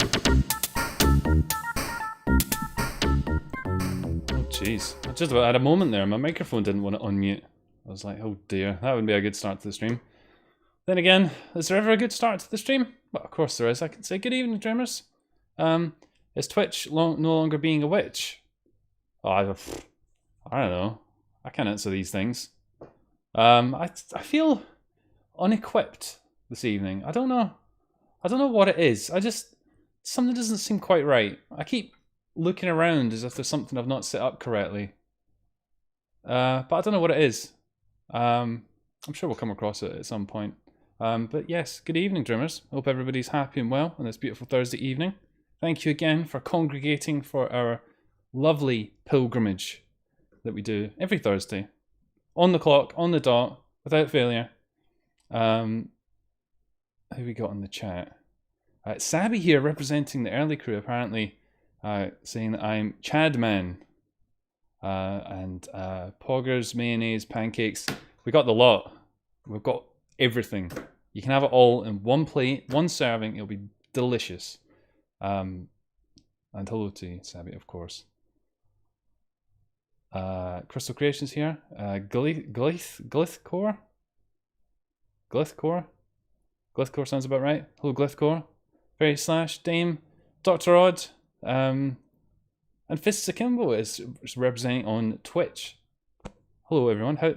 Oh jeez, I just about had a moment there. My microphone didn't want to unmute. I was like, oh dear, that would be a good start to the stream. Then again, is there ever a good start to the stream? Well, of course there is. I can say good evening, dreamers. Is Twitch no longer being a witch? Oh, I don't know. I can't answer these things. I feel unequipped this evening. I don't know. I don't know what it is. Something doesn't seem quite right. I keep looking around as if there's something I've not set up correctly. But I don't know what it is. I'm sure we'll come across it at some point. But yes, good evening, dreamers. Hope everybody's happy and well on this beautiful Thursday evening. Thank you again for congregating for our lovely pilgrimage that we do every Thursday. On the clock, on the dot, without failure. Who we got in the chat? Sabby here representing the early crew, apparently saying that I'm Chadman. And Poggers, mayonnaise, pancakes. We got the lot. We've got everything. You can have it all in one plate, one serving. It'll be delicious. And hello to you, Sabby, of course. Crystal Creations here. Glithcore? Glithcore? Glithcore sounds about right. Hello, Glithcore. Fairy Slash, Dame, Dr. Odd, and Fists Akimbo is representing on Twitch. Hello, everyone. How?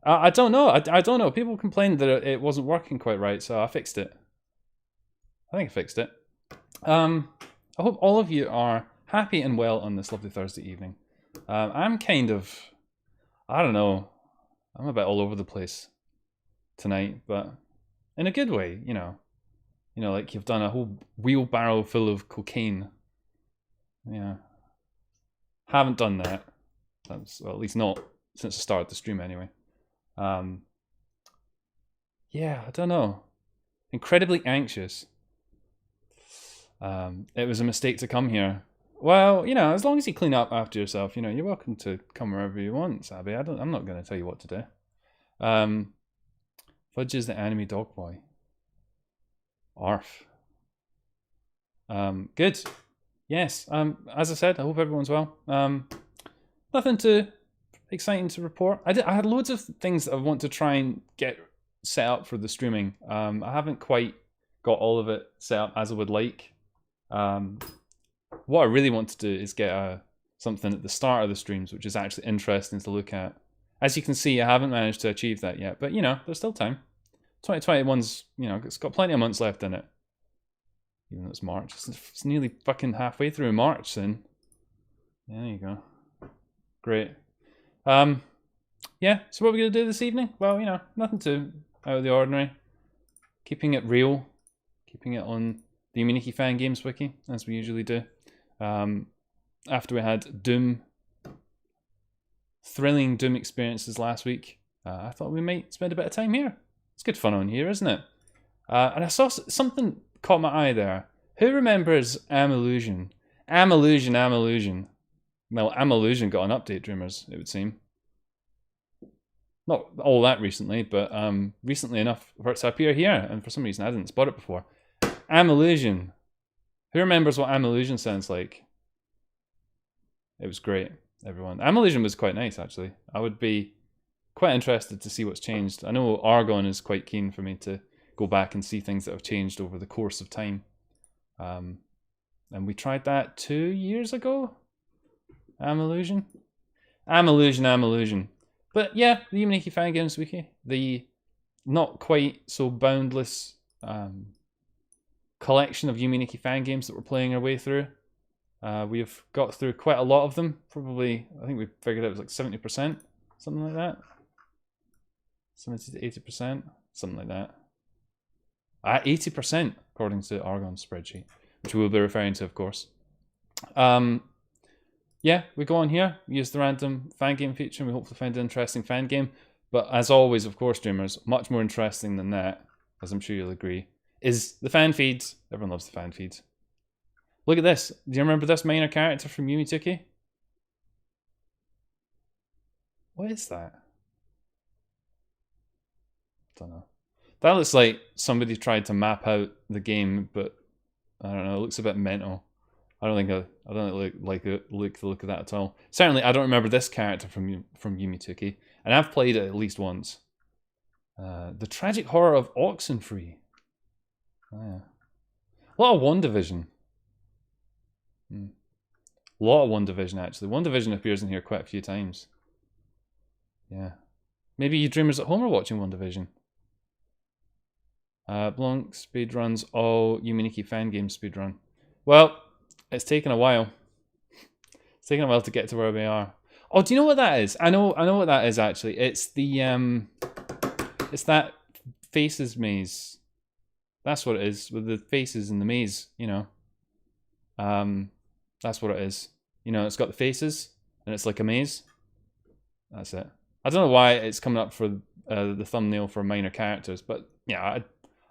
I don't know. I don't know. People complained that it wasn't working quite right, so I fixed it. I think I fixed it. I hope all of you are happy and well on this lovely Thursday evening. I'm kind of, I don't know. I'm a bit all over the place tonight, but in a good way, you know. You know, like you've done a whole wheelbarrow full of cocaine. Yeah. Haven't done that. That's, well, at least not since the start of the stream anyway. Yeah, I don't know. Incredibly anxious. It was a mistake to come here. Well, you know, as long as you clean up after yourself, you know, you're welcome to come wherever you want, Sabby. I'm not going to tell you what to do. Fudge is the anime dog boy. Arf. Good. Yes. As I said, I hope everyone's well. Nothing too exciting to report. I had loads of things that I want to try and get set up for the streaming. I haven't quite got all of it set up as I would like. What I really want to do is get something at the start of the streams, which is actually interesting to look at. As you can see, I haven't managed to achieve that yet, but you know, there's still time. 2021's, you know, it's got plenty of months left in it. Even though it's March. It's nearly fucking halfway through March then. Yeah, there you go. Great. Yeah, so what are we going to do this evening? Well, you know, nothing too out of the ordinary. Keeping it real. Keeping it on the Yuminiki Fangames wiki, as we usually do. After we had thrilling Doom experiences last week, I thought we might spend a bit of time here. It's good fun on here, isn't it? And I saw something caught my eye there. Who remembers Amillusion? Amillusion. Well, Amillusion got an update, dreamers, it would seem. Not all that recently, but recently enough for it to appear here, and for some reason I didn't spot it before. Amillusion. Who remembers what Amillusion sounds like? It was great, everyone. Amillusion was quite nice, actually. I would be quite interested to see what's changed. I know Argon is quite keen for me to go back and see things that have changed over the course of time. And we tried that 2 years ago? Amillusion? Amillusion. But yeah, the Yuminiki Fangames wiki. The not quite so boundless collection of Yuminiki Fangames that we're playing our way through. We've got through quite a lot of them. Probably, I think we figured it was like 70%. Something like that. 70 to 80%. Something like that. 80%, according to Argon's spreadsheet, which we'll be referring to, of course. Yeah, we go on here, use the random fan game feature, and we hopefully find an interesting fan game. But as always, of course, streamers, much more interesting than that, as I'm sure you'll agree, is the fan feeds. Everyone loves the fan feeds. Look at this. Do you remember this minor character from Yumituki? What is that? Don't know. That looks like somebody tried to map out the game, but I don't know. It looks a bit mental. I don't like the look of that at all. Certainly, I don't remember this character from Yumituki, and I've played it at least once. The Tragic Horror of Oxenfree. Oh, yeah. A lot of One Division. A lot of One Division, actually. One Division appears in here quite a few times. Yeah. Maybe you dreamers at home are watching One Division. Blanc speedruns all Yuminiki Fangame speedrun. Well, it's taken a while. It's taken a while to get to where we are. Oh, do you know what that is? I know what that is actually. It's the it's that faces maze. That's what it is, with the faces in the maze, you know. That's what it is. You know, it's got the faces and it's like a maze. That's it. I don't know why it's coming up for the thumbnail for minor characters, but yeah,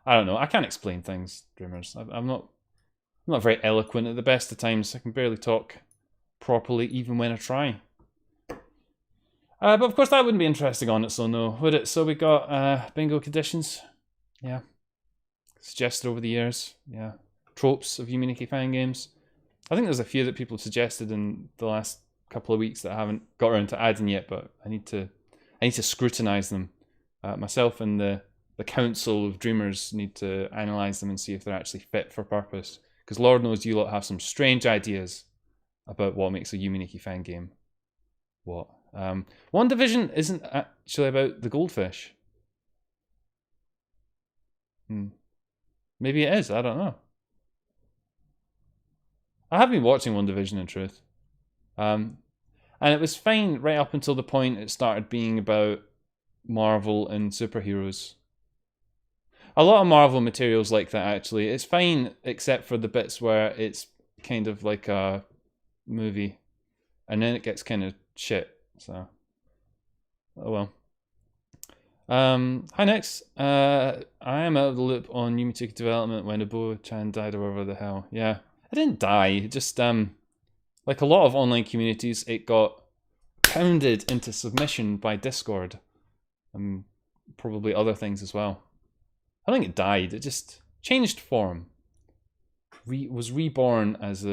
I don't know. I can't explain things, dreamers. I'm not very eloquent at the best of times. I can barely talk properly even when I try. But of course that wouldn't be interesting on its own though, would it? So we got bingo conditions. Yeah. Suggested over the years. Yeah. Tropes of Yuminiki fan games. I think there's a few that people have suggested in the last couple of weeks that I haven't got around to adding yet, but I need to scrutinize them. Myself and the council of dreamers need to analyze them and see if they're actually fit for purpose. Because Lord knows you lot have some strange ideas about what makes a Yuminiki fan game. What? One Division isn't actually about the goldfish. Maybe it is, I don't know. I have been watching One Division in truth. And it was fine right up until the point it started being about Marvel and superheroes. A lot of Marvel materials like that, actually. It's fine, except for the bits where it's kind of like a movie. And then it gets kind of shit, so. Oh well. Hi Nex. I am out of the loop on Yumituki development when Abo-chan died or whatever the hell. Yeah. I didn't die, it just, like a lot of online communities, it got pounded into submission by Discord. And probably other things as well. I don't think it died, it just changed form. Was reborn as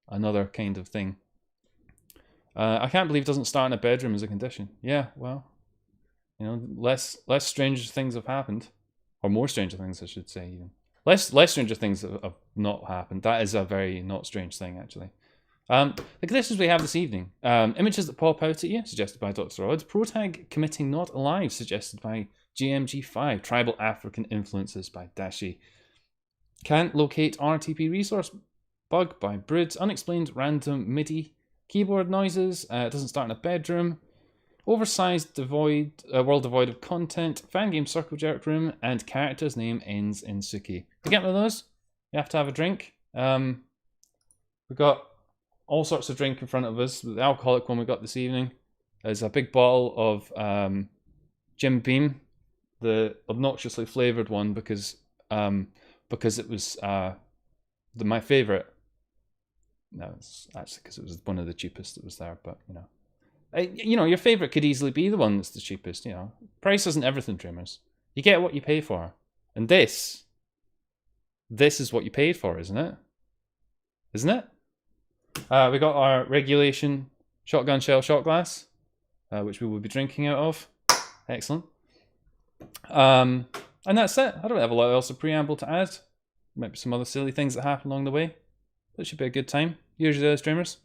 another kind of thing. I can't believe it doesn't start in a bedroom as a condition. Yeah, well, you know, less stranger things have happened. Or more stranger things, I should say, even. Less stranger things have not happened. That is a very not strange thing, actually. The conditions we have this evening. Images that pop out at you, suggested by Dr. Odd. Protag committing not alive, suggested by GMG5. Tribal African influences by Dashi. Can't locate RTP resource bug by Brood. Unexplained random MIDI keyboard noises. Doesn't start in a bedroom. Oversized world devoid of content. Fangame circle jerk room. And character's name ends in Suki. To get one of those, you have to have a drink. We've got all sorts of drink in front of us. The alcoholic one we got this evening is a big bottle of Jim Beam, the obnoxiously flavored one, because it was my favorite. No, it's actually because it was one of the cheapest that was there. But you know, your favorite could easily be the one that's the cheapest. You know, price isn't everything, dreamers. You get what you pay for, and this is what you paid for, isn't it? Isn't it? We got our regulation shotgun shell shot glass, which we will be drinking out of. Excellent. And that's it. I don't have a lot else of preamble to add. Might be some other silly things that happen along the way. That should be a good time. Usually those streamers.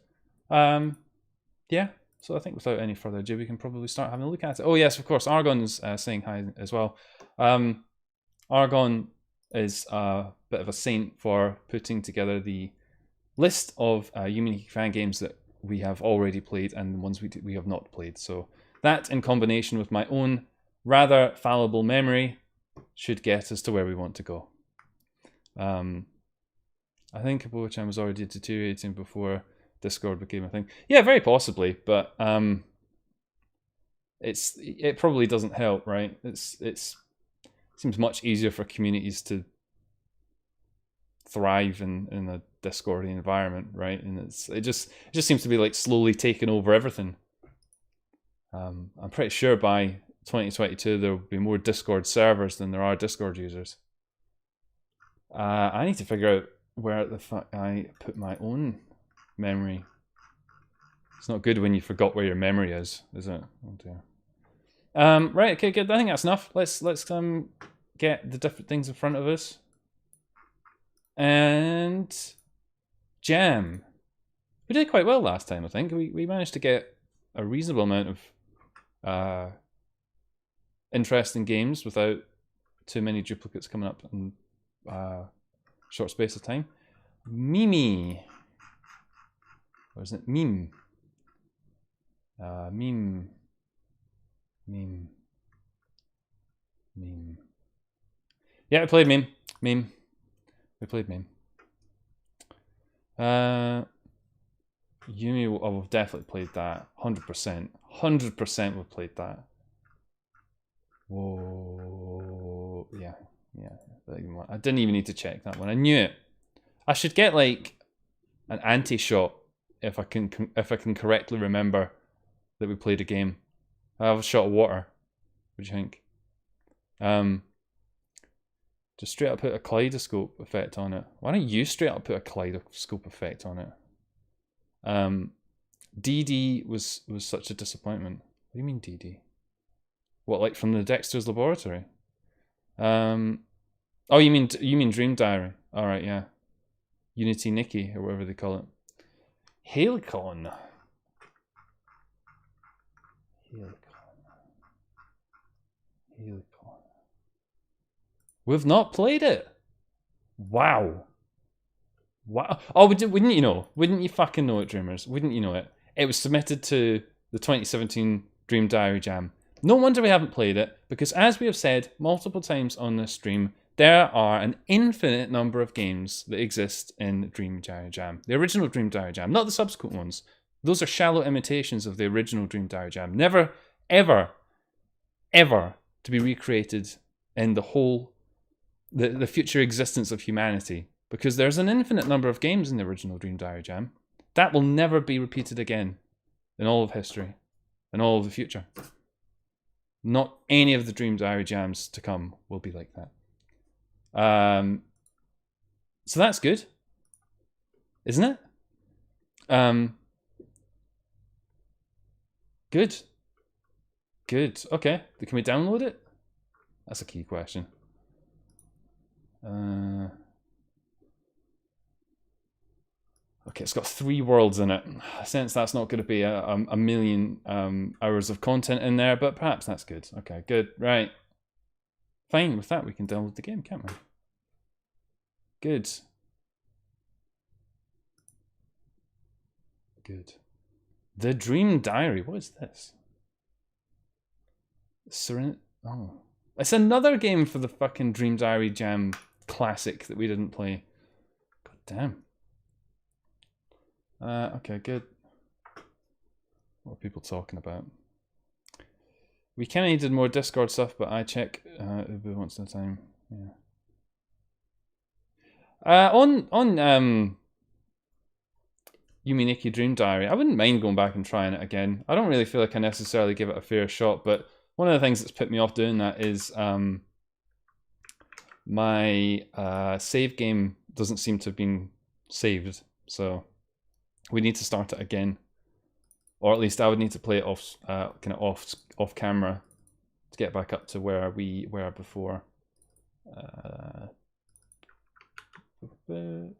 Yeah. So I think without any further ado, we can probably start having a look at it. Oh yes, of course. Argon's saying hi as well. Argon is a bit of a saint for putting together the list of Yuminiki fan games that we have already played and the ones we have not played. So that, in combination with my own rather fallible memory, should get us to where we want to go. I think Abo-chan was already deteriorating before Discord became a thing. Yeah, very possibly, but it probably doesn't help, right? It seems much easier for communities to thrive in a Discordy environment, right? And it just seems to be like slowly taking over everything. I'm pretty sure by 2022 there will be more Discord servers than there are Discord users. I need to figure out where the fuck I put my own memory. It's not good when you forgot where your memory is it? Oh dear. Right, okay, good. I think that's enough. Let's get the different things in front of us. And jam. We did quite well last time, I think. We managed to get a reasonable amount of interesting games without too many duplicates coming up in short space of time. Mimi. Or is it meme? Meme. Yeah, we played meme. We played meme. Yumi, we've definitely played that. 100%. 100% we've played that. Whoa. Yeah. I didn't even need to check that one. I knew it. I should get like an anti-shot if I can correctly remember that we played a game. I have a shot of water. What do you think? Just straight up put a kaleidoscope effect on it. Why don't you straight up put a kaleidoscope effect on it? DD was such a disappointment. What do you mean DD? What, like from the Dexter's Laboratory? Oh, you mean Dream Diary? All right, yeah. Unity Nikki or whatever they call it. Halycon. We've not played it. Wow. Oh, wouldn't you know? Wouldn't you fucking know it, Dreamers? Wouldn't you know it? It was submitted to the 2017 Dream Diary Jam. No wonder we haven't played it, because as we have said multiple times on this stream, there are an infinite number of games that exist in Dream Diary Jam. The original Dream Diary Jam, not the subsequent ones. Those are shallow imitations of the original Dream Diary Jam. Never, ever, ever to be recreated in the whole, the future existence of humanity. Because there's an infinite number of games in the original Dream Diary Jam. That will never be repeated again in all of history, in all of the future. Not any of the Dream Diary Jams to come will be like that. So that's good, isn't it? Good. Okay, can we download it? That's a key question. Okay, it's got 3 worlds in it. I sense that's not going to be a million hours of content in there, but perhaps that's good. Okay, good. Right. Fine, with that we can download the game, can't we? Good. The Dream Diary. What is this? Oh. It's another game for the fucking Dream Diary Jam classic that we didn't play. God damn. Okay, good. What are people talking about? We kind of needed more Discord stuff, but I check Ubu once at a time. Yeah. On Yumi Nikki Dream Diary, I wouldn't mind going back and trying it again. I don't really feel like I necessarily give it a fair shot, but one of the things that's put me off doing that is my save game doesn't seem to have been saved, so we need to start it again, or at least I would need to play it off, kind of off camera, to get back up to where we were before. Okay.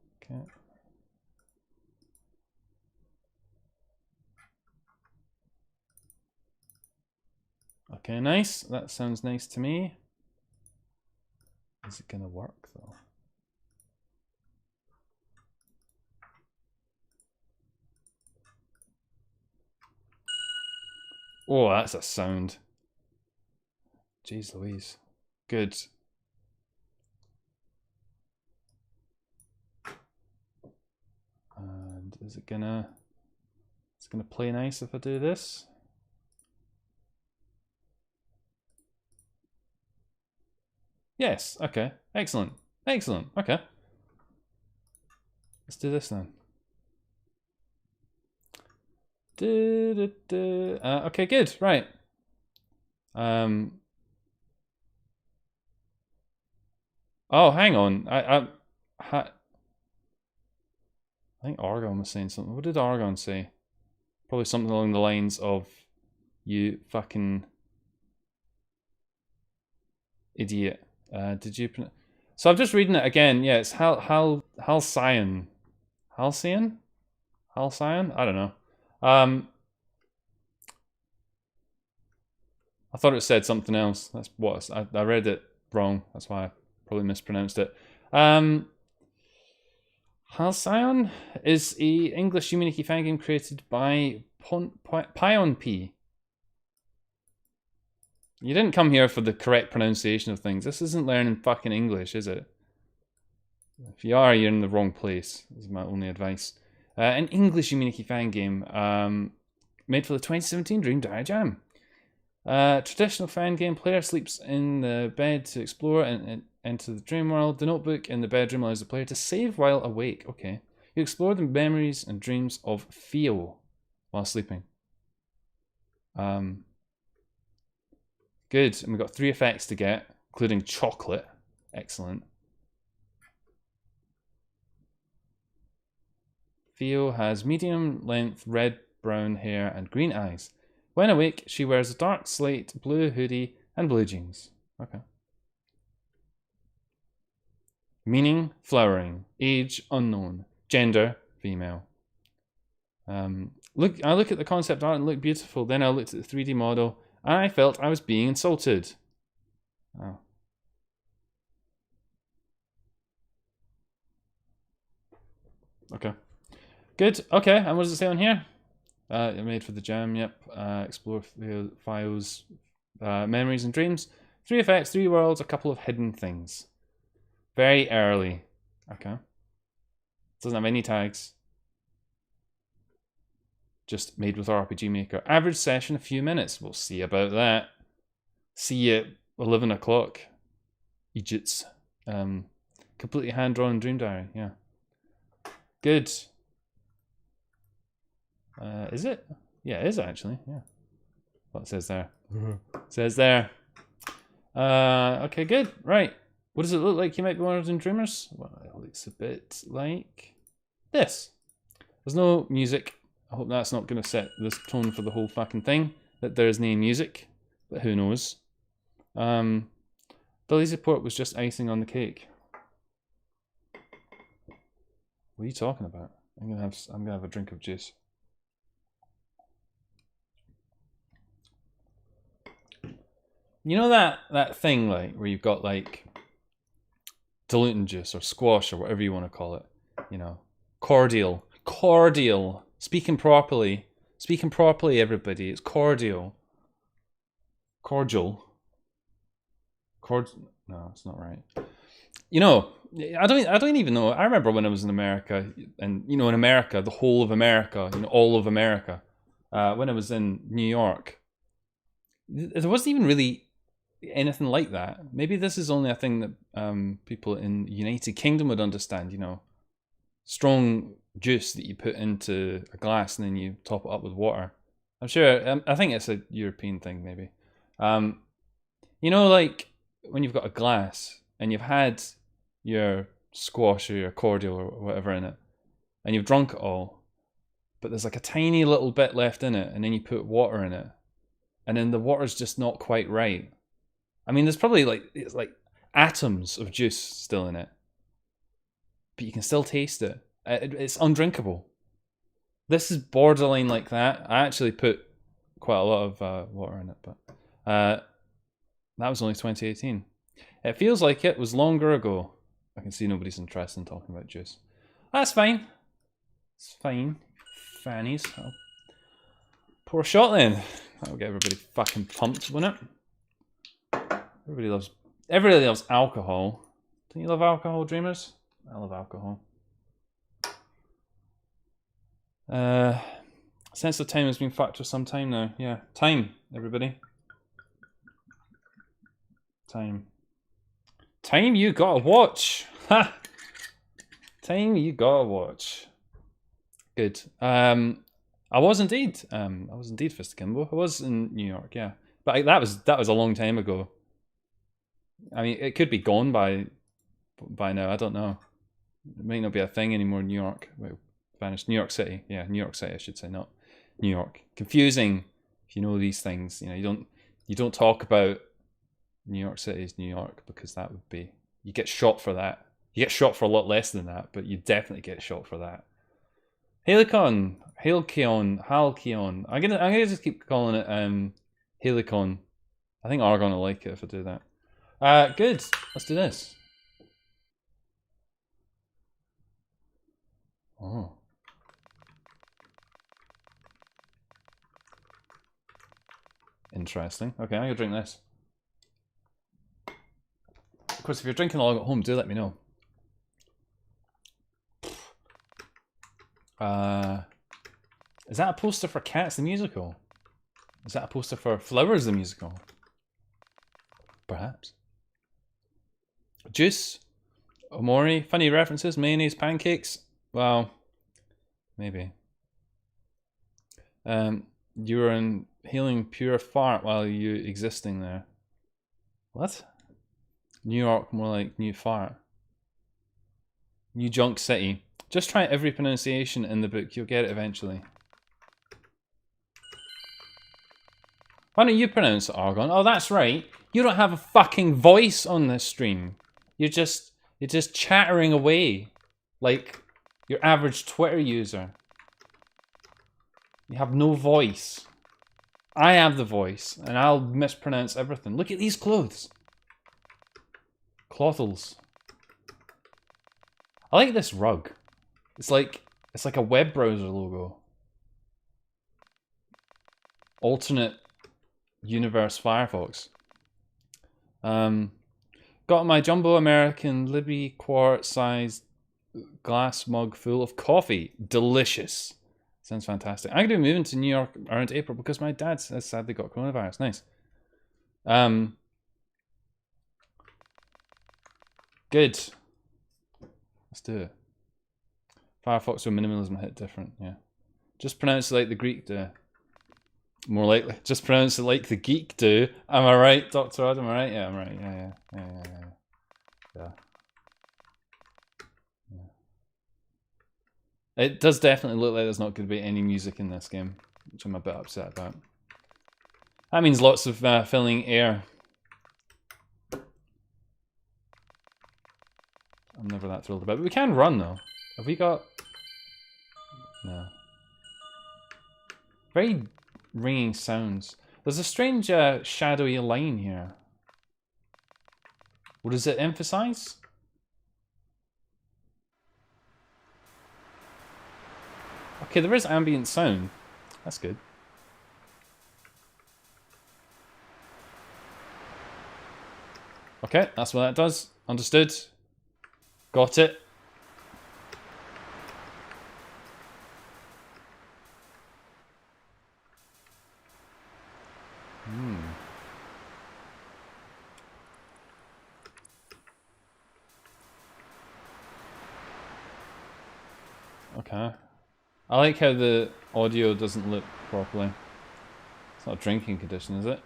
Okay, nice. That sounds nice to me. Is it gonna work though? Oh, that's a sound. Jeez Louise. Good. And is it gonna... It's gonna play nice if I do this? Yes, okay. Excellent. Excellent. Okay. Let's do this then. Okay, good. Right. Oh, hang on. I think Argon was saying something. What did Argon say? Probably something along the lines of, "You fucking idiot." Did you? So I'm just reading it again. Yeah, it's Halcyon. Halcyon? Halcyon? I don't know. I thought it said something else. That's what I read it wrong. That's why I probably mispronounced it. Halcyon is a English Unity fangame created by PyonP. You didn't come here for the correct pronunciation of things. This isn't learning fucking English, is it? If you are, you're in the wrong place. This is my only advice. An English Unity fangame made for the 2017 Dream Diary Jam. Traditional fangame player sleeps in the bed to explore and enter the dream world. The notebook in the bedroom allows the player to save while awake. Okay. You explore the memories and dreams of Theo while sleeping. Good. And we've got 3 effects to get, including chocolate. Excellent. Theo has medium-length red-brown hair and green eyes. When awake, she wears a dark slate blue hoodie and blue jeans. Okay. Meaning, flowering. Age, unknown. Gender, female. I look at the concept art and looked beautiful. Then I looked at the 3D model and I felt I was being insulted. Oh. Okay. Good. Okay, and what does it say on here? Made for the jam, yep. Explore files, memories and dreams. 3 effects, 3 worlds, a couple of hidden things. Very early. Okay. Doesn't have any tags. Just made with RPG Maker. Average session, a few minutes. We'll see about that. See you at 11 o'clock. Egypts. Completely hand-drawn Dream Diary, yeah. Good. Is it? Yeah, it is actually, yeah. What it says there. It says there. Okay, good. Right. What does it look like? You might be one of them dreamers? Well, it looks a bit like this. There's no music. I hope that's not going to set this tone for the whole fucking thing, that there's no music, but who knows. The lazy port was just icing on the cake. What are you talking about? I'm gonna have a drink of juice. You know that thing like where you've got like diluting juice or squash or whatever you want to call it, you know, cordial. Speaking properly, everybody. It's cordial. Cordial. No, it's not right. You know, I don't even know. I remember when I was in America, and you know, in America, the whole of America, you know, all of America. When I was in New York, there wasn't even really anything like that. Maybe this is only a thing that people in the United Kingdom would understand. You know, strong juice that you put into a glass and then you top it up with water. I'm sure. I think it's a European thing, maybe. You know, like when you've got a glass and you've had your squash or your cordial or whatever in it, and you've drunk it all, but there's like a tiny little bit left in it, and then you put water in it, and then the water's just not quite right. I mean, there's probably it's like atoms of juice still in it, but you can still taste it. It's undrinkable. This is borderline like that. I actually put quite a lot of water in it, but that was only 2018. It feels like it was longer ago. I can see nobody's interested in talking about juice. That's fine. It's fine. Fannies. I'll pour a shot then. That'll get everybody fucking pumped, won't it? Everybody loves alcohol. Don't you love alcohol, dreamers? I love alcohol. Sense of time has been fucked for some time now. Yeah, time, everybody. Time you gotta watch. Ha! Time you gotta watch. Good. I was indeed Fist Akimbo. I was in New York, yeah. But that was a long time ago. I mean, it could be gone by now. I don't know. It might not be a thing anymore in New York. vanished. New York City. Yeah, New York City, I should say, not New York. Confusing if you know these things. You know, you don't talk about New York City as New York, because that would be, you get shot for that. You get shot for a lot less than that, but you definitely get shot for that. Halycon. I'm gonna just keep calling it Halycon. I think Argon will like it if I do that. Good. Let's do this. Oh. Interesting. Okay, I'm gonna drink this. Of course, if you're drinking along at home, do let me know. Is that a poster for Cats the Musical? Is that a poster for Flowers the Musical? Perhaps. Juice. Omori. Funny references. Mayonnaise. Pancakes. Well, maybe. You were inhaling pure fart while you existing there. What? New York, more like New Fart. New Junk City. Just try every pronunciation in the book. You'll get it eventually. Why don't you pronounce it, Argon? Oh, that's right. You don't have a fucking voice on this stream. You're just chattering away like your average Twitter user. You have no voice. I have the voice, and I'll mispronounce everything. Look at these clothes. Clothals. I like this rug. It's like a web browser logo. Alternate universe Firefox. Got my jumbo American Libby quart-sized glass mug full of coffee. Delicious. Sounds fantastic. I'm going to be moving to New York around April because my dad has sadly got coronavirus. Nice. Good. Let's do it. Firefox with minimalism hit different, yeah. Just pronounce it like the Greek do. More likely. Just pronounce it like the geek do. Am I right, Dr. Odd? Am I right? Yeah, I'm right. Yeah. It does definitely look like there's not going to be any music in this game, which I'm a bit upset about. That means lots of filling air. I'm never that thrilled about it. But we can run, though. Have we got... No. Very ringing sounds. There's a strange shadowy line here. What does it emphasize? Okay, there is ambient sound. That's good. Okay, that's what that does. Understood. Got it. Okay. I like how the audio doesn't look properly. It's not a drinking condition, is it?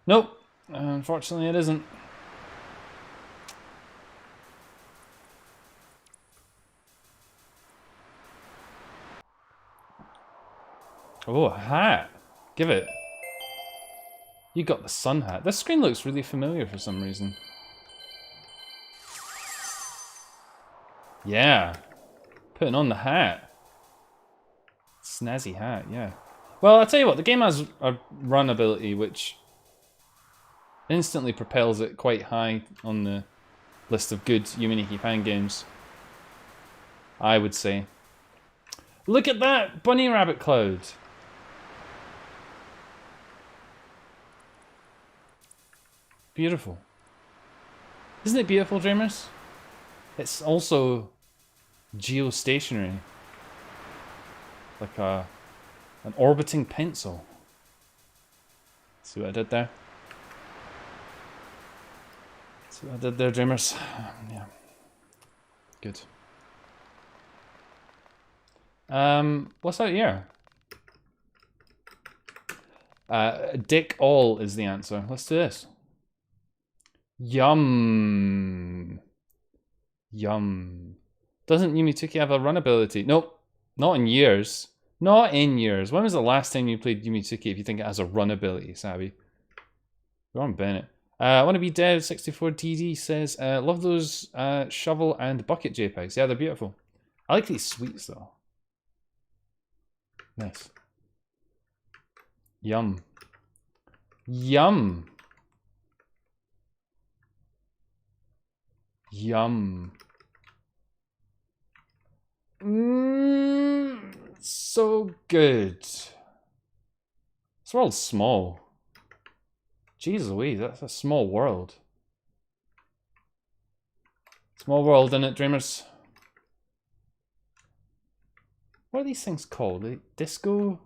Nope. Unfortunately, it isn't. Oh, a hat. Give it. You got the sun hat. This screen looks really familiar for some reason. Yeah. Putting on the hat. Snazzy hat, yeah. Well, I'll tell you what, the game has a run ability which instantly propels it quite high on the list of good Yuminiki fan games, I would say. Look at that bunny rabbit cloud. Beautiful. Isn't it beautiful, dreamers? It's also geostationary. Like an orbiting pencil. See what I did there? See what I did there, dreamers? Yeah. Good. What's out here? Dick all is the answer. Let's do this. Yum. Yum. Doesn't Yumituki have a run ability? Nope. Not in years. Not in years. When was the last time you played Yumituki if you think it has a run ability, Sabby? Go on, Bennett. I want to be dead. 64DD says, love those shovel and bucket JPEGs. Yeah, they're beautiful. I like these sweets though. Nice. Yum. Yum. Yum. Mmm. So good. This world's small. Jeez Louise, that's a small world. Small world, innit, dreamers? What are these things called? Disco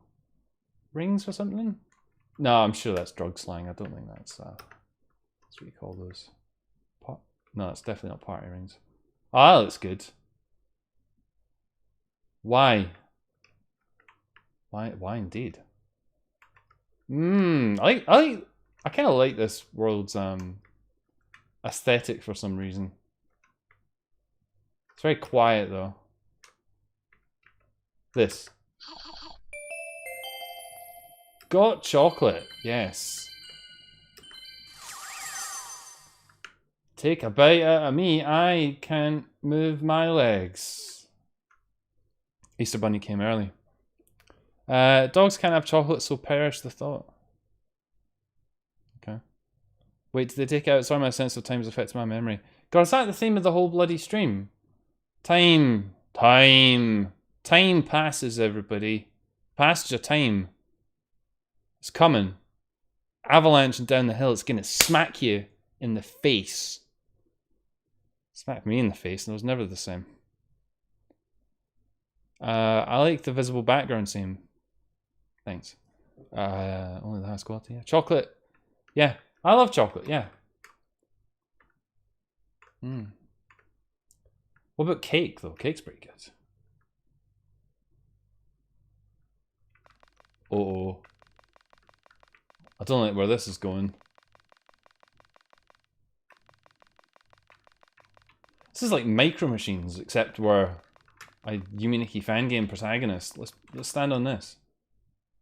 rings or something? No, I'm sure that's drug slang. I don't think that's what you call those. No, it's definitely not party rings. Ah, that looks good. Why? Why indeed? I kind of like this world's aesthetic for some reason. It's very quiet though. This. Got chocolate, yes. Take a bite out of me, I can't move my legs. Easter Bunny came early. Dogs can't have chocolate, so perish the thought. Okay. Wait, did they take out? Sorry, my sense of time has affected my memory. God, is that the theme of the whole bloody stream? Time. Time. Time passes, everybody. Passage of time. It's coming. Avalanche down the hill. It's gonna smack you in the face. Smack me in the face, and it was never the same. I like the visible background scene. Thanks. Only the highest quality. Yeah. Chocolate. Yeah, I love chocolate. Yeah. What about cake though? Cake's pretty good. Uh-oh. I don't like where this is going. This is like Micro Machines, except we're a Yuminiki Fangame protagonist. Let's stand on this.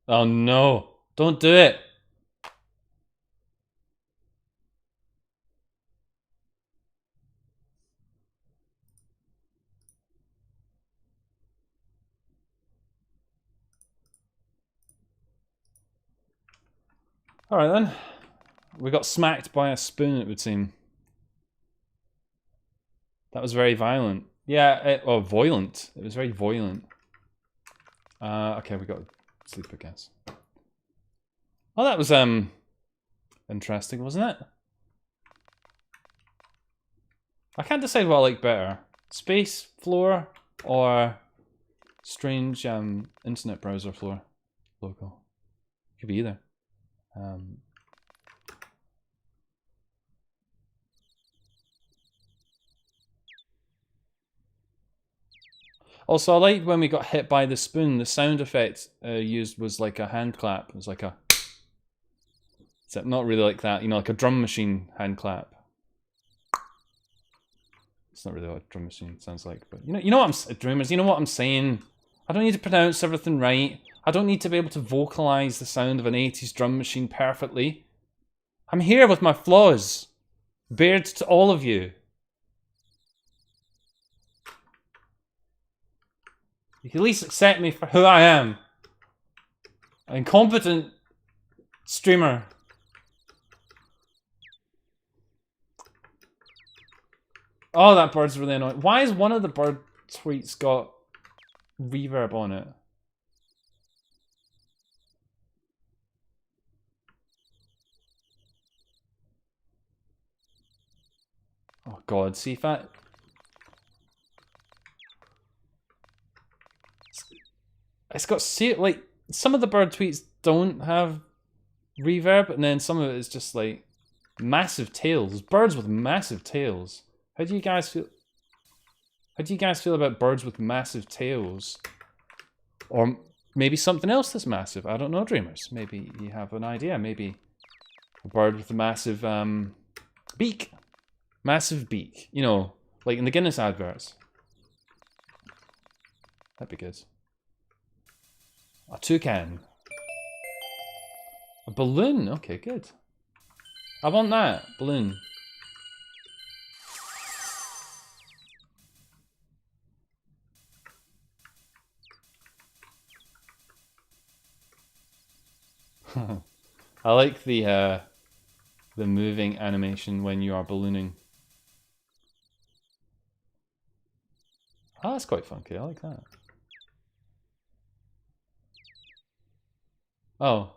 Oh no! Don't do it! Alright then. We got smacked by a spoon, it would seem. That was very violent. Yeah, violent. It was very violent. Okay, we got to sleep, I guess. Oh, that was, interesting, wasn't it? I can't decide what I like better. Space floor or strange, internet browser floor logo. Could be either. Also, I liked when we got hit by the spoon, the sound effect used was like a hand clap. It was like a... Except not really like that, you know, like a drum machine hand clap. It's not really what a drum machine sounds like, but you know what I'm... Dreamers, you know what I'm saying? I don't need to pronounce everything right. I don't need to be able to vocalize the sound of an 80s drum machine perfectly. I'm here with my flaws. Bared to all of you. You can at least accept me for who I am. An incompetent streamer. Oh, that bird's really annoying. Why has one of the bird tweets got reverb on it? Oh god, see if that... It's got, see, like, some of the bird tweets don't have reverb, and then some of it is just like massive tails. Birds with massive tails. How do you guys feel? How do you guys feel about birds with massive tails? Or maybe something else that's massive. I don't know, dreamers. Maybe you have an idea. Maybe a bird with a massive beak. Massive beak. You know, like in the Guinness adverts. That'd be good. A toucan. A balloon. Okay, good. I want that balloon. I like the moving animation when you are ballooning. Oh, that's quite funky. I like that. Oh.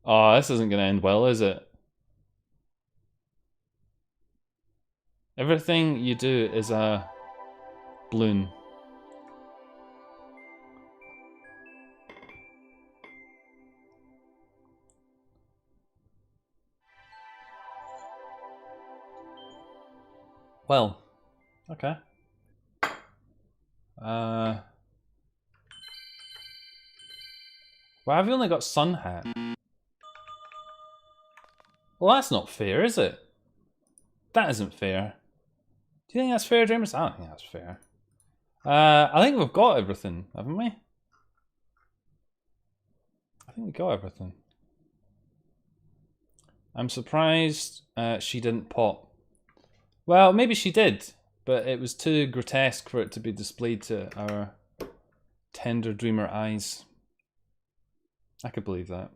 Oh, this isn't going to end well, is it? Everything you do is a balloon. Well, okay. Well, I've only got sun hat. Well, that's not fair, is it? That isn't fair. Do you think that's fair, Dreamers? I don't think that's fair. I think we've got everything, haven't we? I think we got everything. I'm surprised she didn't pop. Well, maybe she did, but it was too grotesque for it to be displayed to our tender dreamer eyes. I could believe that.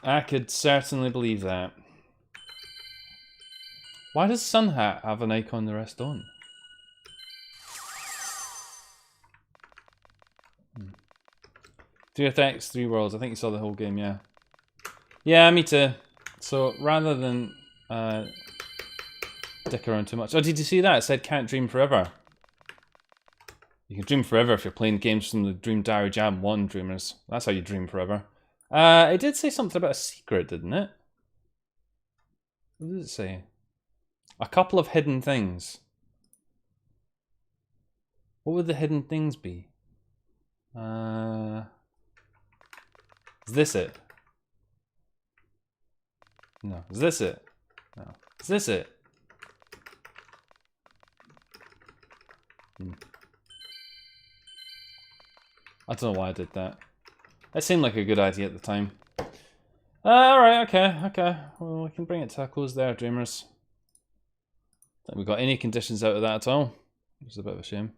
I could certainly believe that. Why does Sun Hat have an icon the rest don't? 3 attacks, 3 worlds. I think you saw the whole game, yeah. Yeah, me too. So rather than dick around too much. Oh, did you see that? It said can't dream forever. You can dream forever if you're playing games from the Dream Diary Jam 1, Dreamers. That's how you dream forever. It did say something about a secret, didn't it? What did it say? A couple of hidden things. What would the hidden things be? Is this it? No. Is this it? No. Is this it? I don't know why I did that. That seemed like a good idea at the time. Alright, okay. Well, we can bring it to a close there, Dreamers. Don't think we got any conditions out of that at all. Which is a bit of a shame.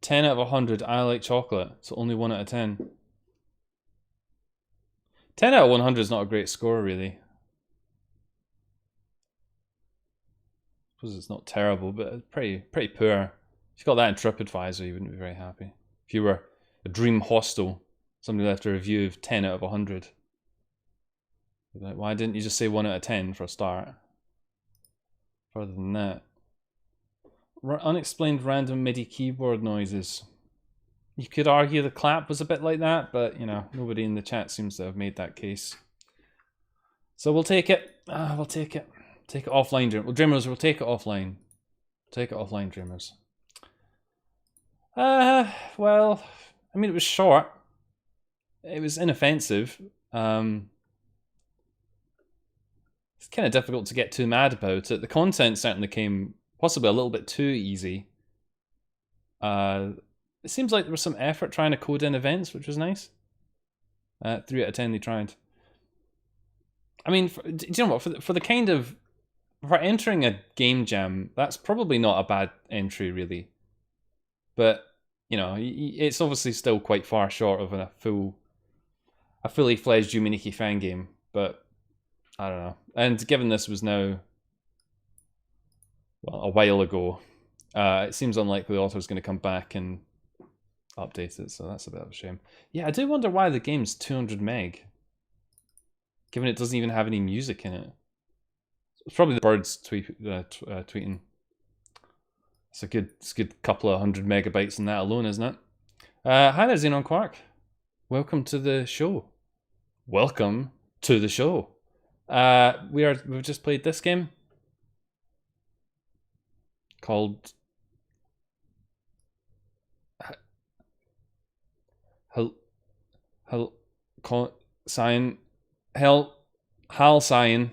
10 out of 100, I like chocolate. So only 1 out of 10. 10 out of 100 is not a great score, really. I suppose it's not terrible, but it's pretty poor. If you got that in TripAdvisor, you wouldn't be very happy. If you were a Dream Hostel, somebody left a review of 10 out of 100. You'd be like, why didn't you just say 1 out of 10 for a start? Further than that. Unexplained random MIDI keyboard noises. You could argue the clap was a bit like that, but you know, nobody in the chat seems to have made that case. So we'll take it. We'll take it. Take it offline, Dreamers. We'll take it offline. Take it offline, Dreamers. Well, I mean, it was short. It was inoffensive. It's kind of difficult to get too mad about it. The content certainly came possibly a little bit too easy. It seems like there was some effort trying to code in events, which was nice. 3 out of 10 they tried. I mean, do you know what? For the kind of... For entering a game jam, that's probably not a bad entry, really. But, you know, it's obviously still quite far short of a fully fledged Yuminiki Fangame. But, I don't know. And given this was now... well, a while ago, it seems unlikely the author's going to come back and update it, so that's a bit of a shame. Yeah, I do wonder why the game's 200 meg, given it doesn't even have any music in it. It's probably the birds tweeting. It's a good couple of 100 megabytes in that alone, isn't it? Hi there, Xenon Quark. Welcome to the show. Welcome to the show. We've just played this game called Cyan. Halcyon.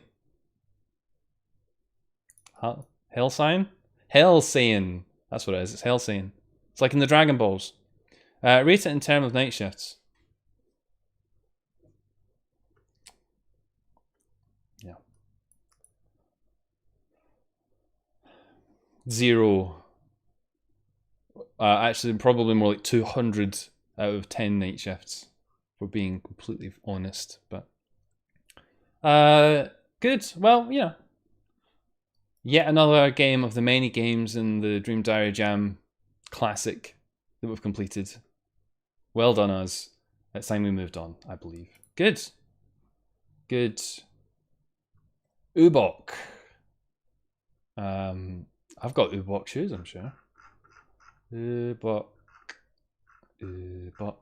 Halcyon? Halcyon. That's what it is. It's Halcyon. It's like in the Dragon Balls. Rate it in terms of night shifts. Yeah. 0. Actually, probably more like 200 out of 10 night shifts, for being completely honest. But good. Well, yeah. Yet another game of the many games in the Dream Diary Jam Classic that we've completed. Well done, us. It's time we moved on, I believe. Good. Good. Ubok. I've got Ubok shoes, I'm sure. Ubok. Ubok.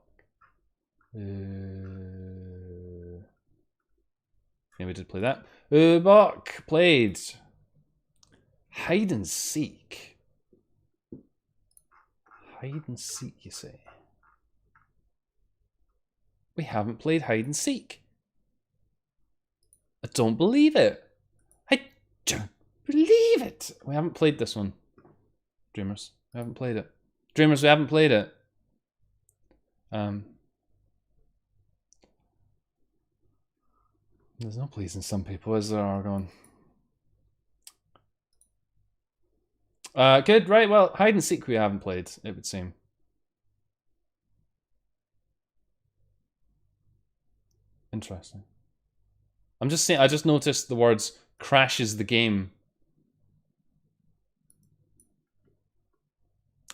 Yeah, we did play that. Ubok played hide and seek. Hide and seek, you say? We haven't played hide and seek. I don't believe it. I don't believe it. We haven't played this one. Dreamers, we haven't played it. Dreamers, we haven't played it. There's no pleasing some people, is there, Argon? Good, right, well, hide and seek we haven't played, it would seem. Interesting. I'm just saying, I just noticed the words crashes the game.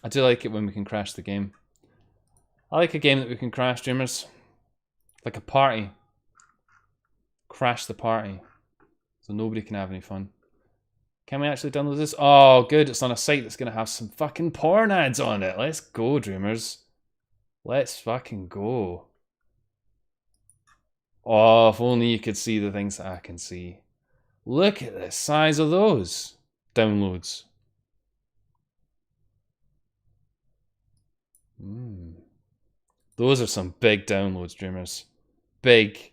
I do like it when we can crash the game. I like a game that we can crash, Dreamers. Like a party. Crash the party. So nobody can have any fun. Can we actually download this? Oh, good. It's on a site that's going to have some fucking porn ads on it. Let's go, Dreamers. Let's fucking go. Oh, if only you could see the things that I can see. Look at the size of those downloads. Those are some big downloads, Dreamers. Big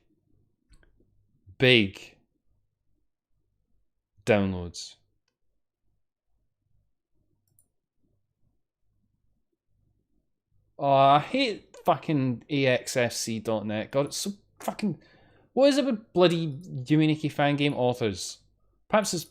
downloads. Oh, I hate fucking axfc.net. God, it's so fucking... What is it with bloody Yuminiki Fangame authors? Perhaps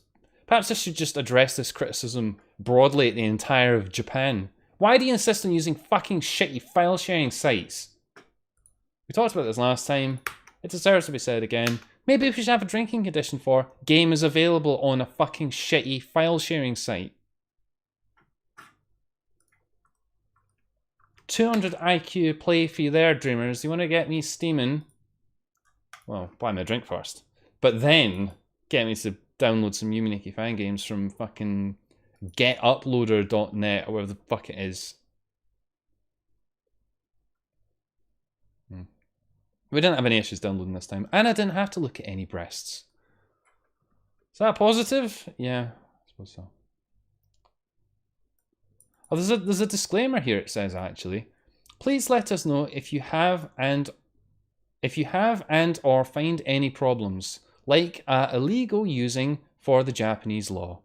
I should just address this criticism broadly at the entire of Japan. Why do you insist on using fucking shitty file sharing sites? We talked about this last time. It deserves to be said again. Maybe we should have a drinking condition for game is available on a fucking shitty file sharing site. 200 IQ play fee there, Dreamers. You want to get me steaming? Well, buy me a drink first. But then, get me to download some Yuminiki fan games from fucking getuploader.net or whatever the fuck it is. We didn't have any issues downloading this time. And I didn't have to look at any breasts. Is that positive? Yeah, I suppose so. Oh, there's a disclaimer here, it says, actually. Please let us know if you have and or find any problems, like illegal using for the Japanese law.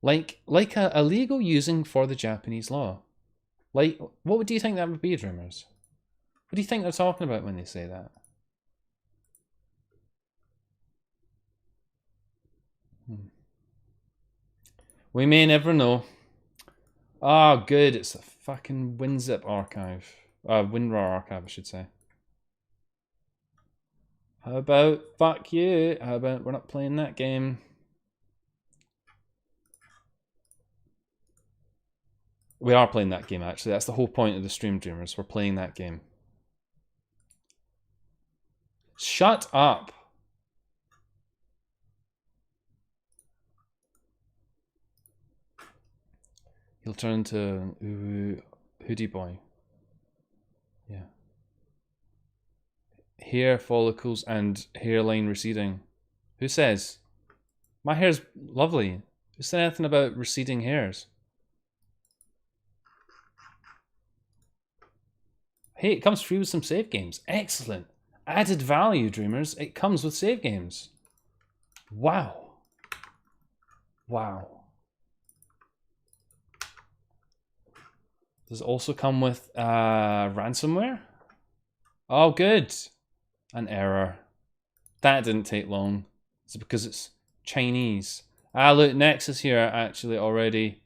Like a illegal using for the Japanese law. Like, what do you think that would be, Dreamers? What do you think they're talking about when they say that? We may never know. Ah, oh, good. It's a fucking WinZip archive. WinRAR archive, I should say. How about fuck you? How about we're not playing that game? We are playing that game, actually. That's the whole point of the stream, Dreamers. We're playing that game. Shut up. He'll turn into hoodie boy. Yeah. Hair follicles and hairline receding. Who says? My hair's lovely. Who said anything about receding hairs? Hey, it comes free with some save games. Excellent. Added value, dreamers. It comes with save games. Wow. Wow. Does it also come with ransomware? Oh, good. An error. That didn't take long. Is it because it's Chinese? Ah, look, Nex is here actually already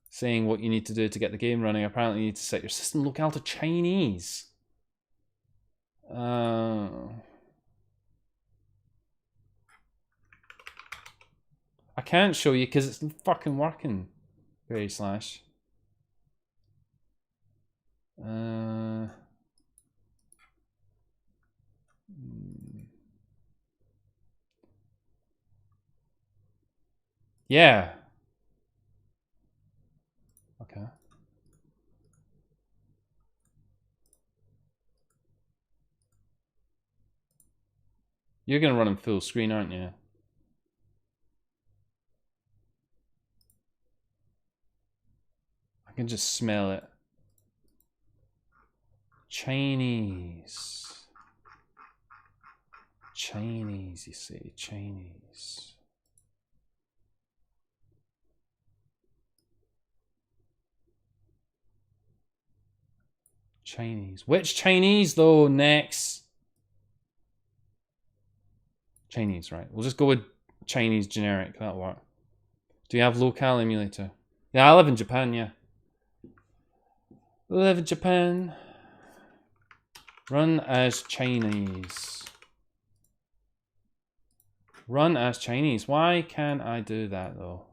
saying what you need to do to get the game running. Apparently you need to set your system locale to Chinese. I can't show you because it's fucking working. Very slash. Yeah. Okay. You're gonna run in full screen, aren't you? I can just smell it. Chinese. Chinese, you see, Chinese. Chinese. Which Chinese though, Next? Chinese, right. We'll just go with Chinese generic, that'll work. Do you have locale emulator? Yeah, I live in Japan, yeah. Live in Japan. Run as Chinese. Run as Chinese. Why can't I do that though?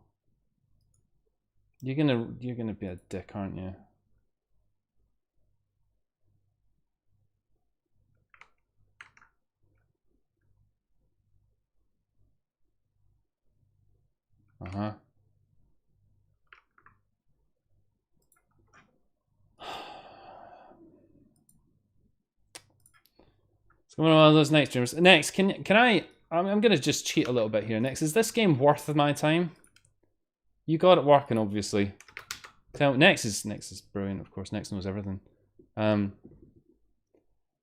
You're gonna be a dick, aren't you? Uh-huh. It's one of those next dreams. Next, can I? I'm gonna just cheat a little bit here. Next, is this game worth my time? You got it working, obviously. Next is brilliant, of course. Next knows everything.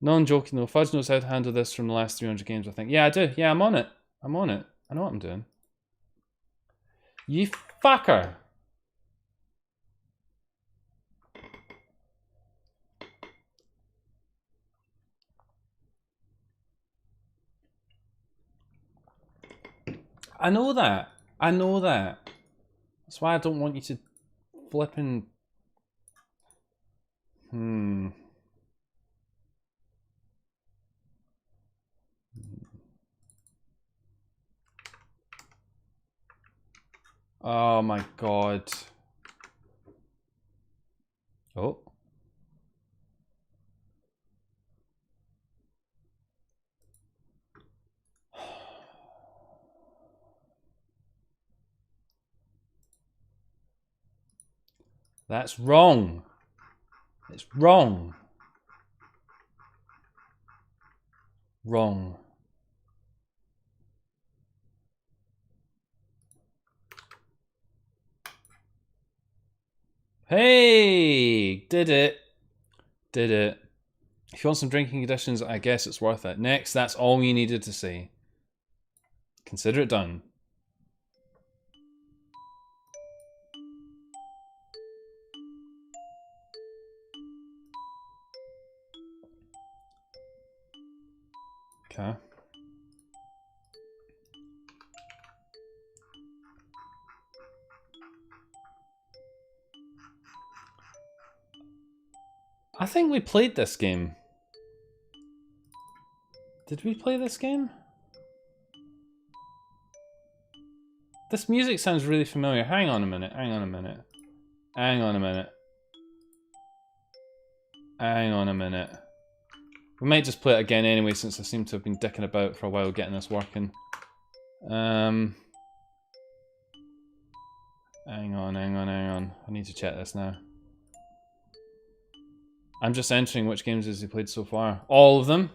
Non-joking though, Fudge knows how to handle this from the last 300 games, I think. Yeah, I do. Yeah, I'm on it. I'm on it. I know what I'm doing. You fucker. I know that. I know that. That's why I don't want you to flipping... Oh my god. Oh. That's wrong. It's wrong. Wrong. Hey! Did it. Did it. If you want some drinking conditions, I guess it's worth it. Next, that's all you needed to say. Consider it done. Okay. I think we played this game. Did we play this game? This music sounds really familiar. Hang on a minute. Hang on a minute. Hang on a minute. Hang on a minute. We might just play it again anyway, since I seem to have been dicking about for a while getting this working. Hang on. I need to check this now. I'm just entering which games has he played so far. All of them.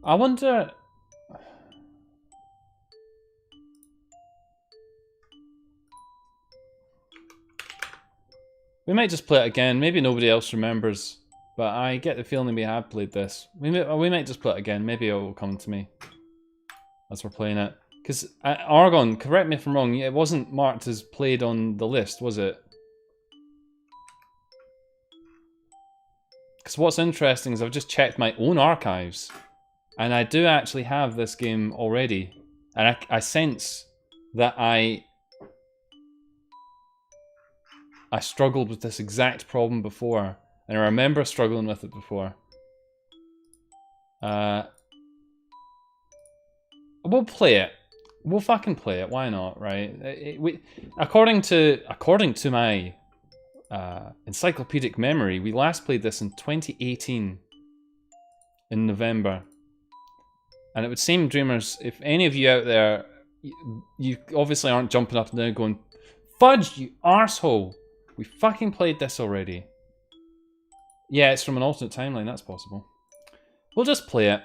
I wonder... We might just play it again. Maybe nobody else remembers. But I get the feeling we have played this. We might just play it again. Maybe it will come to me as we're playing it. Because Argon, correct me if I'm wrong, it wasn't marked as played on the list, was it? Because what's interesting is I've just checked my own archives. And I do actually have this game already. And I sense that I struggled with this exact problem before. And I remember struggling with it before. We'll play it. We'll fucking play it. Why not, right? According to my encyclopedic memory, we last played this in 2018 in November. And it would seem, Dreamers, if any of you out there, you obviously aren't jumping up and down going, "Fudge, you arsehole! We fucking played this already." Yeah, it's from an alternate timeline, that's possible. We'll just play it.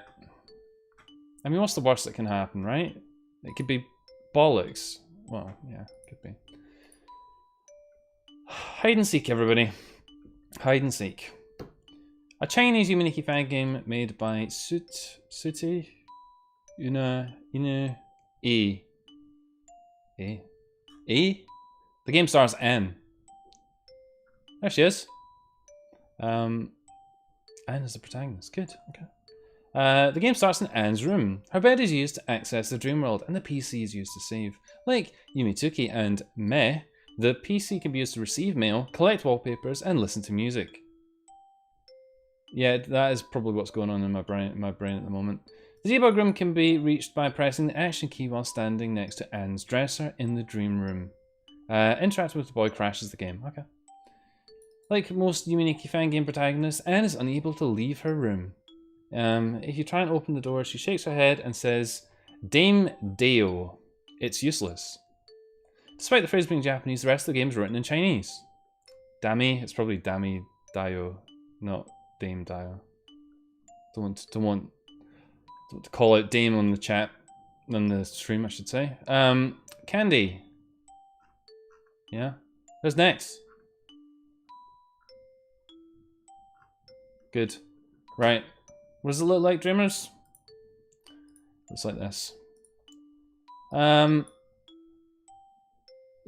I mean, what's the worst that can happen, right? It could be bollocks. Well, yeah, it could be. Hide and seek, everybody. Hide and seek. A Chinese Yuminiki fan game made by Sute Una E. E? E? The game stars N. There she is. Anne is the protagonist. Good, okay. The game starts in Anne's room. Her bed is used to access the dream world, and the PC is used to save. Like Yumituki and Meh, the PC can be used to receive mail, collect wallpapers, and listen to music. Yeah, that is probably what's going on in my brain at the moment. The debug room can be reached by pressing the action key while standing next to Anne's dresser in the dream room. Interacting with the boy crashes the game. Okay. Like most Yuminiki Fangame protagonists, Anne is unable to leave her room. If you try and open the door, she shakes her head and says, "Dame Deo." It's useless. Despite the phrase being Japanese, the rest of the game is written in Chinese. Dami, it's probably Dami Dio, not Dame Dio. Don't want to call out Dame on the chat, on the stream, I should say. Candy. Yeah. Who's next? Good. Right. What does it look like, Dreamers? Looks like this.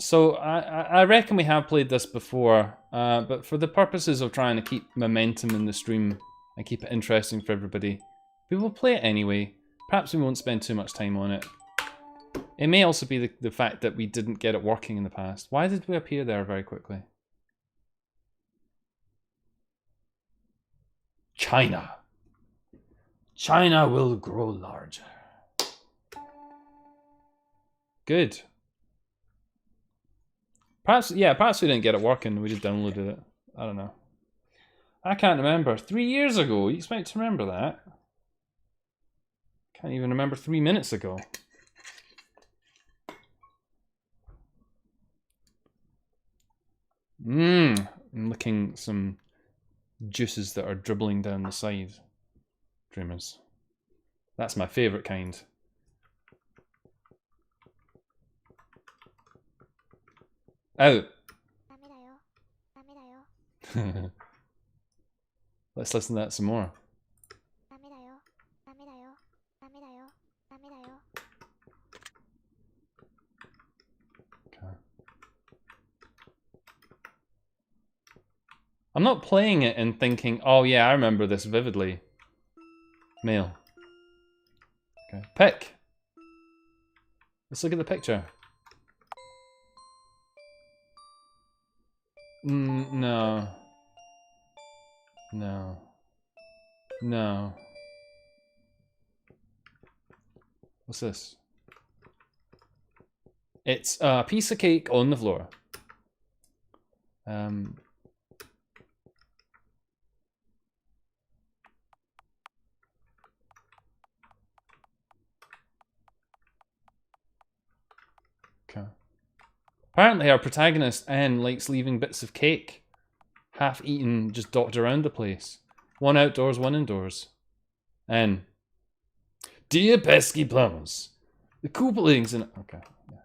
So I reckon we have played this before, but for the purposes of trying to keep momentum in the stream and keep it interesting for everybody, we will play it anyway. Perhaps we won't spend too much time on it. It may also be the fact that we didn't get it working in the past. Why did we appear there very quickly? China. China will grow larger. Good. Perhaps we didn't get it working. We just downloaded it. I don't know. I can't remember. 3 years ago. You expect to remember that? Can't even remember 3 minutes ago. I'm licking some juices that are dribbling down the side. Dreamers. That's my favourite kind. Out. Let's listen to that some more. Okay. I'm not playing it and thinking, oh yeah, I remember this vividly. Mail. Okay. Pick. Let's look at the picture. No. No. No. What's this? It's a piece of cake on the floor. Okay. Apparently our protagonist, Anne, likes leaving bits of cake, half-eaten, just dotted around the place. One outdoors, one indoors. Anne. Dear pesky plumbers, the couplings and okay. Yeah.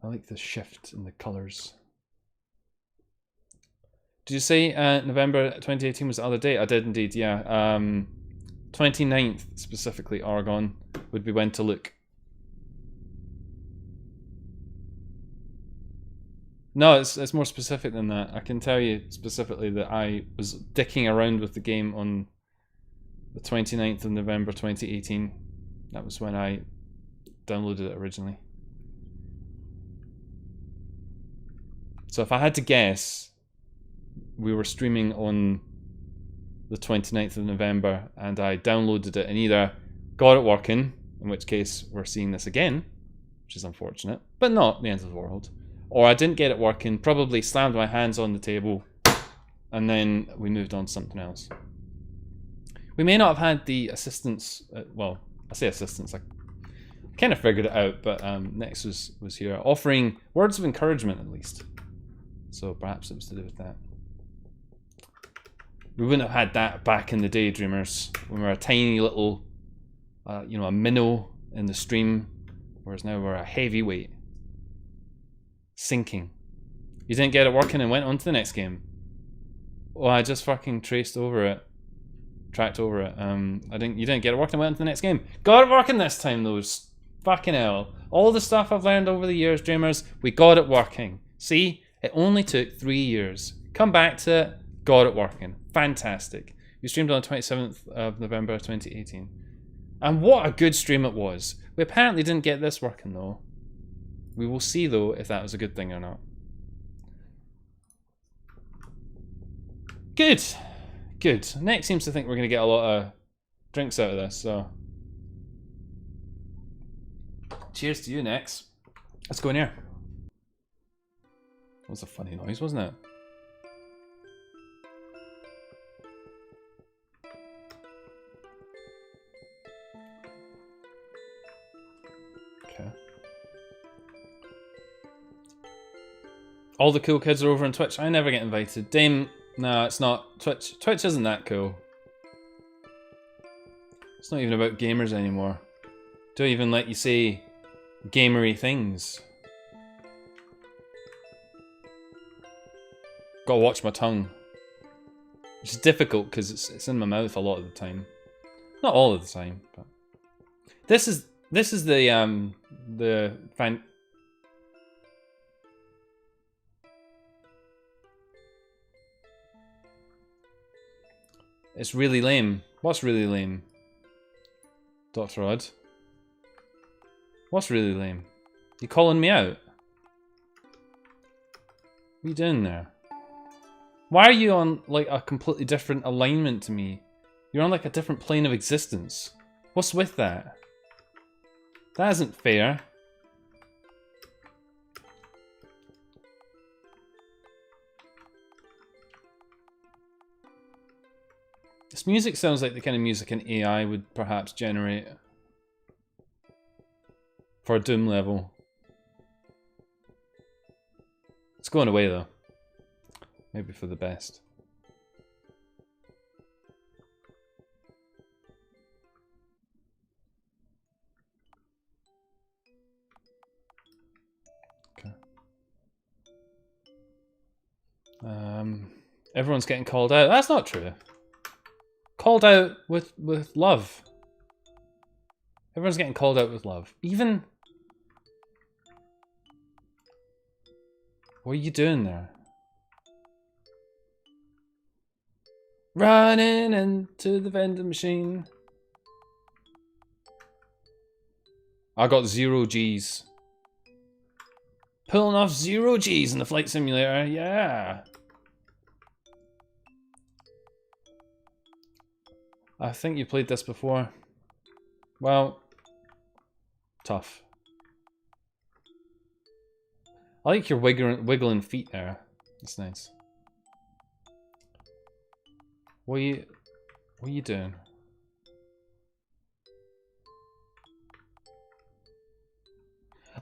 I like the shift in the colours. Did you say November 2018 was the other date? I did indeed, yeah. 29th, specifically, Oregon, would be when to look. No, it's more specific than that. I can tell you specifically that I was dicking around with the game on the 29th of November 2018. That was when I downloaded it originally. So if I had to guess, we were streaming on the 29th of November and I downloaded it and either got it working, in which case we're seeing this again, which is unfortunate, but not the end of the world, or I didn't get it working, probably slammed my hands on the table, and then we moved on to something else. We may not have had the assistance, well, I say assistance, I kind of figured it out, but Nex was here offering words of encouragement at least. So perhaps it was to do with that. We wouldn't have had that back in the day, Dreamers, when we were a tiny little, you know, a minnow in the stream, whereas now we're a heavyweight. Sinking. You didn't get it working and went on to the next game. Well, I just fucking tracked over it. You didn't get it working and went on to the next game. Got it working this time though. Fucking hell. All the stuff I've learned over the years, Dreamers, we got it working. See? It only took 3 years. Come back to it, got it working. Fantastic. We streamed on the 27th of November 2018. And what a good stream it was. We apparently didn't get this working though. We will see though if that was a good thing or not. Good. Good. Next seems to think we're going to get a lot of drinks out of this, so. Cheers to you, Nex. Let's go in here. That was a funny noise, wasn't it? Okay. All the cool kids are over on Twitch. I never get invited. Dame, no, it's not. Twitch isn't that cool. It's not even about gamers anymore. Don't even let you say gamery things. Gotta watch my tongue. Which is difficult because it's in my mouth a lot of the time. Not all of the time, but this is the fan. It's really lame. What's really lame? Dr. Odd. What's really lame? You calling me out? What are you doing there? Why are you on like a completely different alignment to me? You're on like a different plane of existence. What's with that? That isn't fair. This music sounds like the kind of music an AI would perhaps generate. For a Doom level. It's going away though. Maybe for the best. Okay. Everyone's getting called out. That's not true. Called out with love. Everyone's getting called out with love. Even... What are you doing there? Running into the vending machine. I got 0 G's. Pulling off 0 G's in the flight simulator, yeah. I think you played this before. Well, tough. I like your wiggling feet there. That's nice. What are you doing?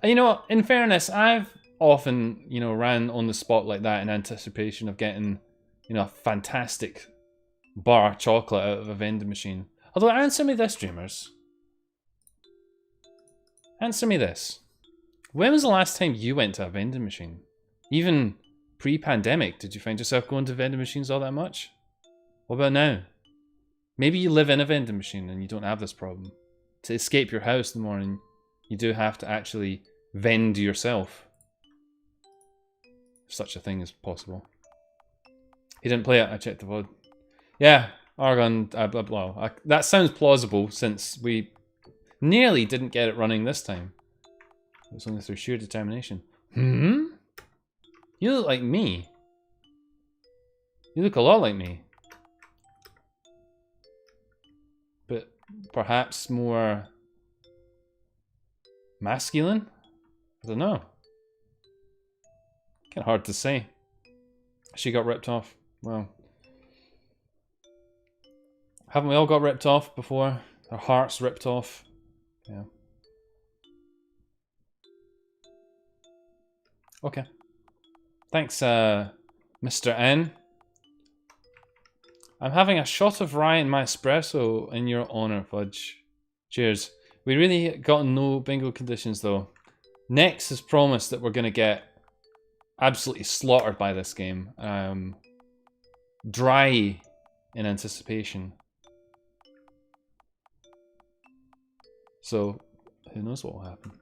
You know, in fairness, I've often, ran on the spot like that in anticipation of getting, a fantastic bar chocolate out of a vending machine. Although, answer me this, dreamers. Answer me this. When was the last time you went to a vending machine? Even pre-pandemic, did you find yourself going to vending machines all that much? What about now? Maybe you live in a vending machine and you don't have this problem. To escape your house in the morning, you do have to actually vend yourself. If such a thing is possible. He didn't play it, I checked the VOD. Yeah, Argon, well, that sounds plausible since we nearly didn't get it running this time. It was only through sheer determination. Hmm? You look like me. You look a lot like me. But perhaps more masculine? I don't know. Kind of hard to say. She got ripped off. Well, haven't we all got ripped off before? Our hearts ripped off. Yeah. Okay. Thanks, Mr. N. I'm having a shot of rye in my espresso in your honor, Fudge. Cheers. We really got no bingo conditions, though. Nex has promised that we're going to get absolutely slaughtered by this game. Dry in anticipation. So, who knows what will happen.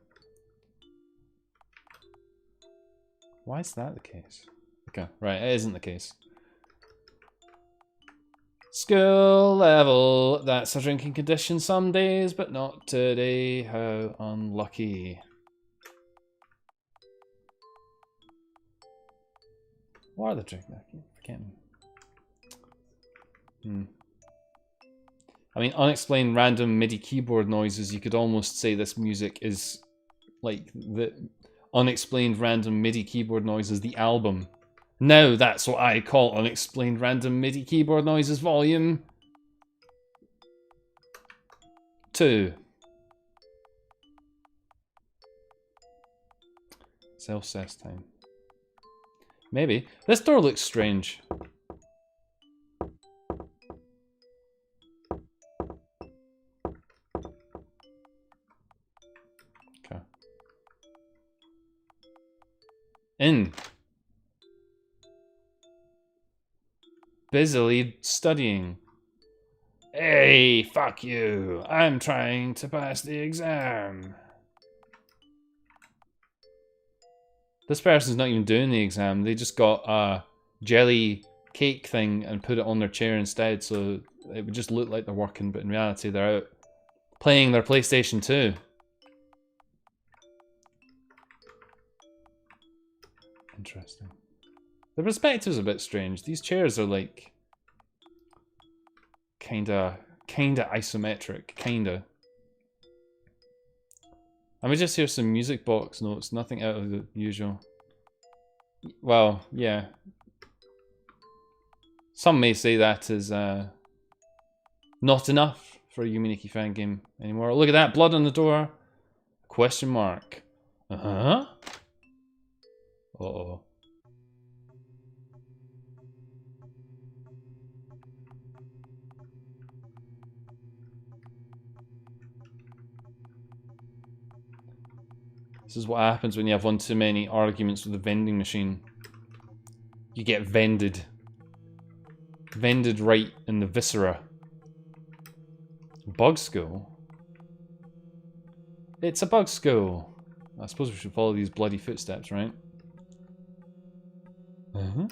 Why is that the case? Okay, right, it isn't the case. Skill level. That's a drinking condition some days, but not today. How unlucky. What are the drinking? I keep forgetting. I mean, unexplained random MIDI keyboard noises. You could almost say this music is like the unexplained random MIDI keyboard noises, the album. Now that's what I call unexplained random MIDI keyboard noises, volume 2. Self-cess time. Maybe. This door looks strange. Okay. In. Busily studying. Hey, fuck you. I'm trying to pass the exam. This person's not even doing the exam. They just got a jelly cake thing and put it on their chair instead, so it would just look like they're working, but in reality they're out playing their PlayStation 2. Interesting. The perspective's a bit strange. These chairs are like kinda isometric, kinda. Let me just hear some music box notes, nothing out of the usual. Well, yeah. Some may say that is not enough for a Yuminiki Fangame anymore. Look at that, blood on the door. Question mark. Uh-huh. Uh-oh. This is what happens when you have one too many arguments with the vending machine. You get vended. Vended right in the viscera. Bug school? It's a bug school. I suppose we should follow these bloody footsteps, right? Uh-huh.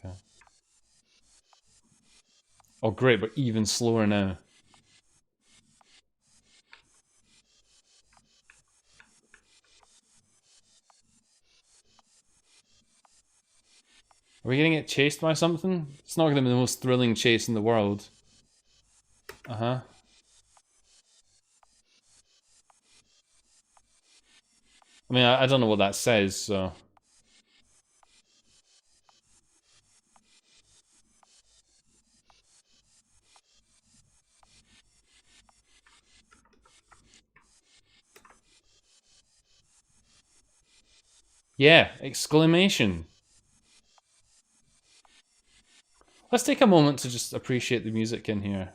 Okay. Oh great, we're even slower now. Are we gonna get chased by something? It's not gonna be the most thrilling chase in the world. Uh-huh. I mean, I don't know what that says, so... Yeah, exclamation. Let's take a moment to just appreciate the music in here.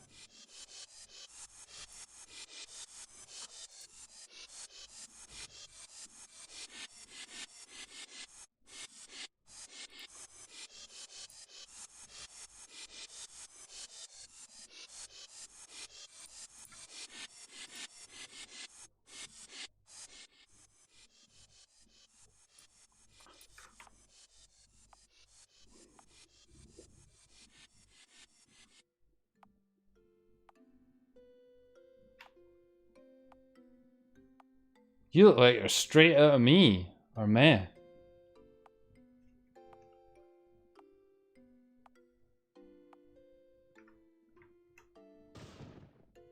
You look like you're straight out of me, or meh.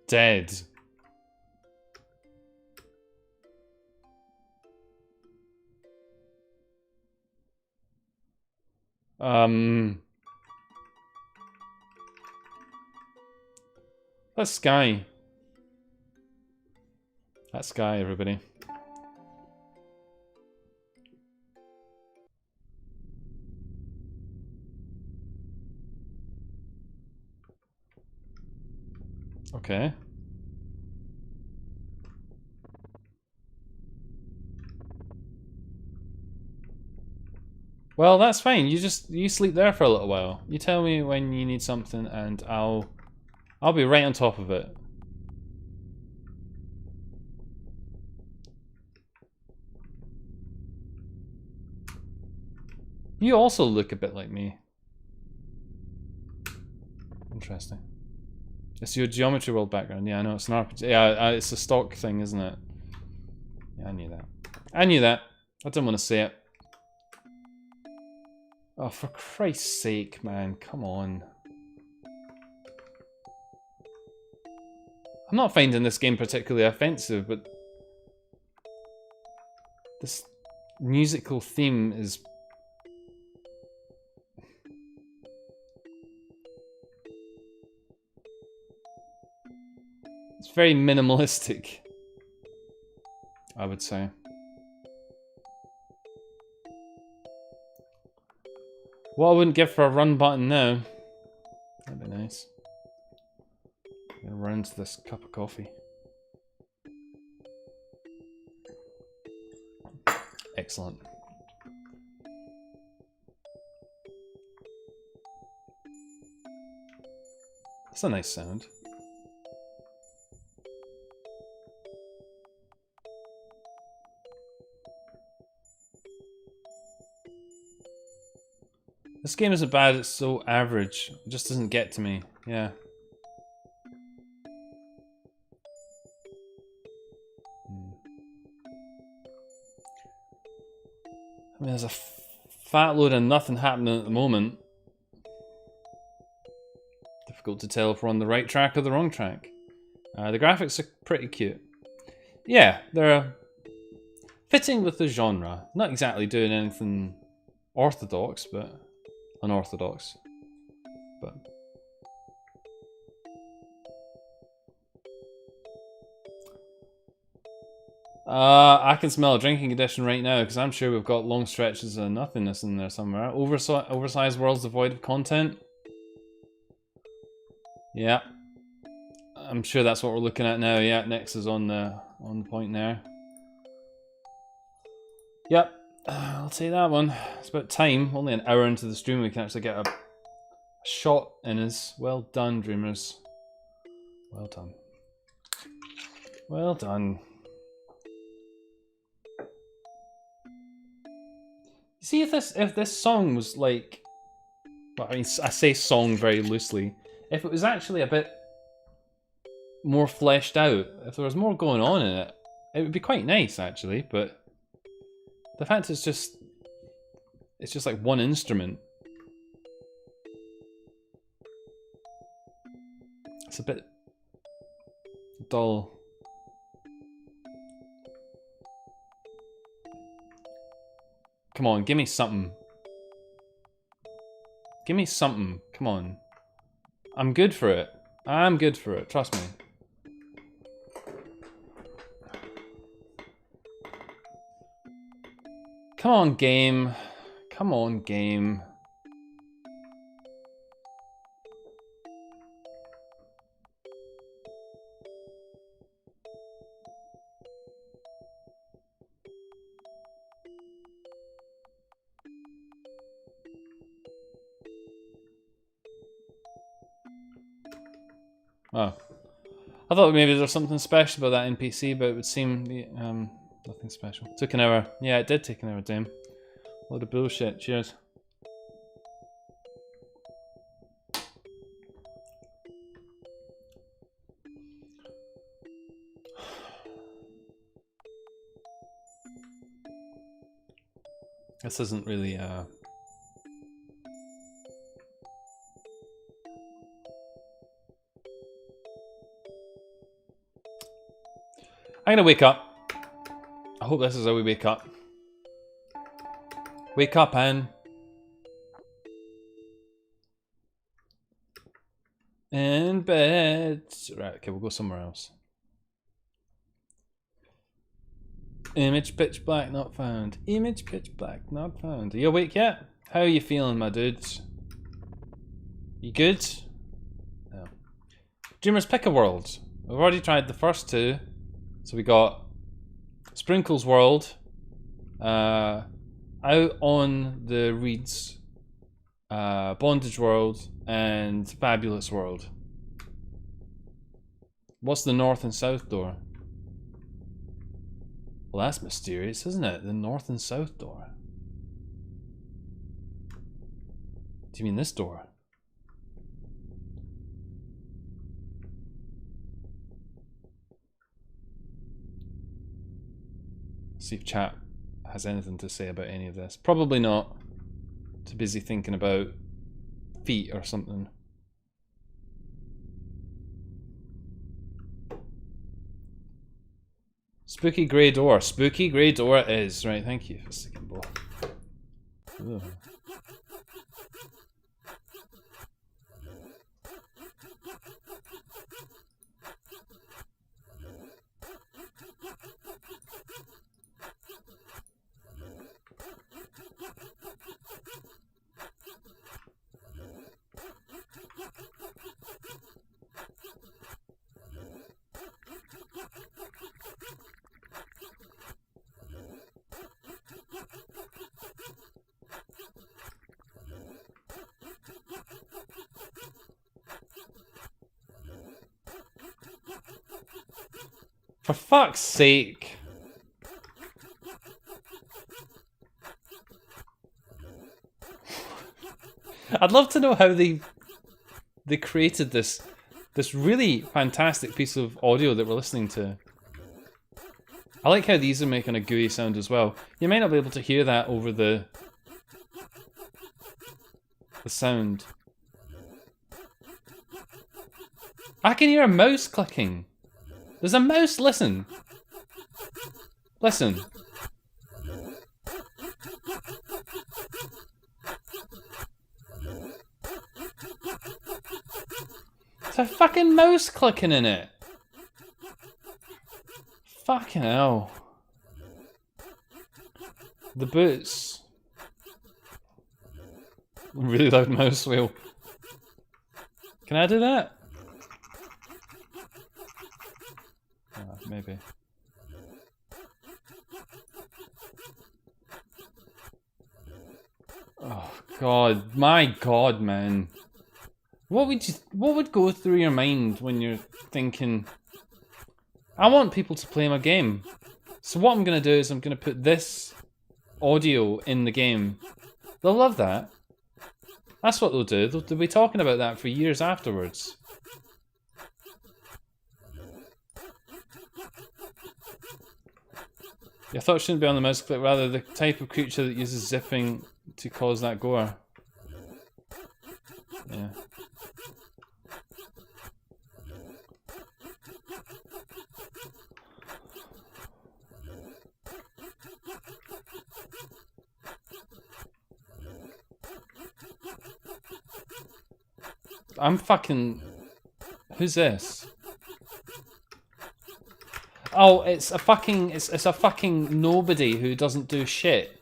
Dead. That's Sky. That's Sky, everybody. Okay. Well, that's fine. You sleep there for a little while. You tell me when you need something, and I'll be right on top of it. You also look a bit like me. Interesting. It's your Geometry World background. Yeah, I know it's an RPG. Yeah, it's a stock thing, isn't it? Yeah, I knew that. I knew that. I didn't want to say it. Oh, for Christ's sake, man. Come on. I'm not finding this game particularly offensive, but this musical theme is... It's very minimalistic, I would say. What I wouldn't give for a run button now. That'd be nice. I'm gonna run into this cup of coffee. Excellent. That's a nice sound. This game isn't bad, it's so average. It just doesn't get to me. Yeah. I mean, there's a fat load of nothing happening at the moment. Difficult to tell if we're on the right track or the wrong track. The graphics are pretty cute. Yeah, they're fitting with the genre. Not exactly doing anything orthodox, but unorthodox. But I can smell a drinking condition right now because I'm sure we've got long stretches of nothingness in there somewhere. Oversized worlds devoid of content. Yeah, I'm sure that's what we're looking at now. Yeah, Nyx is on the point there. Yep, I'll take that one. It's about time. Only an hour into the stream, we can actually get a shot in us. Well done, dreamers. Well done. Well done. See if this song was like, well, I mean, I say song very loosely. If it was actually a bit more fleshed out, if there was more going on in it, it would be quite nice actually. But the fact it's just like one instrument. It's a bit dull. Come on, give me something. Give me something. Come on. I'm good for it. I'm good for it. Trust me. Come on, game. Come on, game. Oh. I thought maybe there was something special about that NPC, but it would seem nothing special. Took an hour. Yeah, it did take an hour, damn. Load of bullshit. Cheers. This isn't really I'm gonna wake up. I hope this is how we wake up. Wake up, Anne. In bed. Right, okay, we'll go somewhere else. Image pitch black not found. Image pitch black not found. Are you awake yet? How are you feeling, my dudes? You good? No. Dreamers, pick a world. We've already tried the first two. So we got Sprinkles World, Out on the Reeds, Bondage World, and Fabulous World. What's the north and south door? Well, that's mysterious, isn't it? The north and south door. Do you mean this door? See if chat has anything to say about any of this. Probably not. Too busy thinking about feet or something. Spooky grey door. Spooky grey door it is. Right, thank you for sticking both. Ugh. For fuck's sake. I'd love to know how they created this really fantastic piece of audio that we're listening to. I like how these are making a gooey sound as well. You might not be able to hear that over the sound. I can hear a mouse clicking. There's a mouse, listen. Listen. There's a fucking mouse clicking in it. Fucking hell. The boots. Really loud mouse wheel. Can I do that? Maybe. Oh god, my god, man. What would go through your mind when you're thinking, I want people to play my game. So what I'm gonna do is I'm gonna put this audio in the game. They'll love that. That's what they'll do. They'll be talking about that for years afterwards. Your thoughts shouldn't be on the mouse click, rather the type of creature that uses zipping to cause that gore. Yeah. I'm fucking... Who's this? Oh, it's a fucking nobody who doesn't do shit.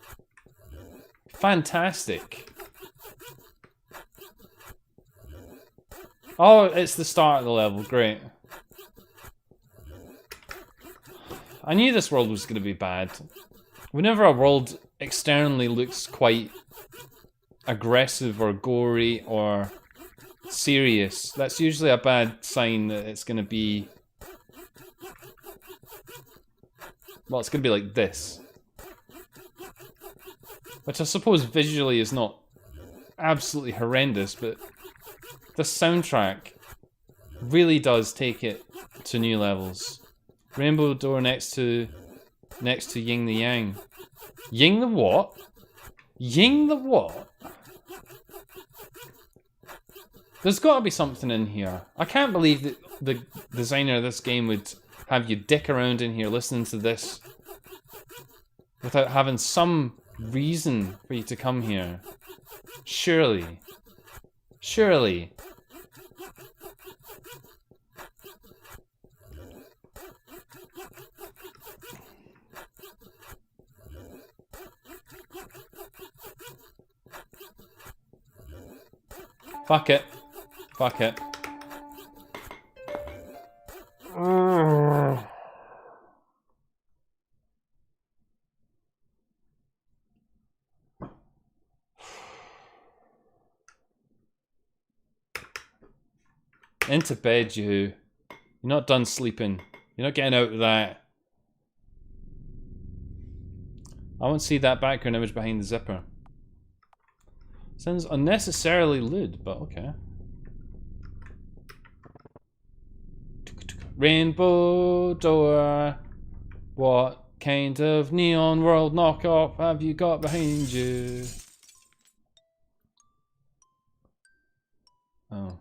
Fantastic. Oh, it's the start of the level. Great. I knew this world was going to be bad. Whenever a world externally looks quite aggressive or gory or serious, that's usually a bad sign that it's going to be... Well, it's going to be like this. Which I suppose visually is not absolutely horrendous, but the soundtrack really does take it to new levels. Rainbow door next to Yin the Yang. Ying the what? Ying the what? There's got to be something in here. I can't believe that the designer of this game would have you dick around in here listening to this without having some reason for you to come here. Surely. Surely. Fuck it. Fuck it. Into bed, you. You're not done sleeping. You're not getting out of that. I won't see that background image behind the zipper. Sounds unnecessarily lewd, but okay. Rainbow door. What kind of neon world knockoff have you got behind you? Oh.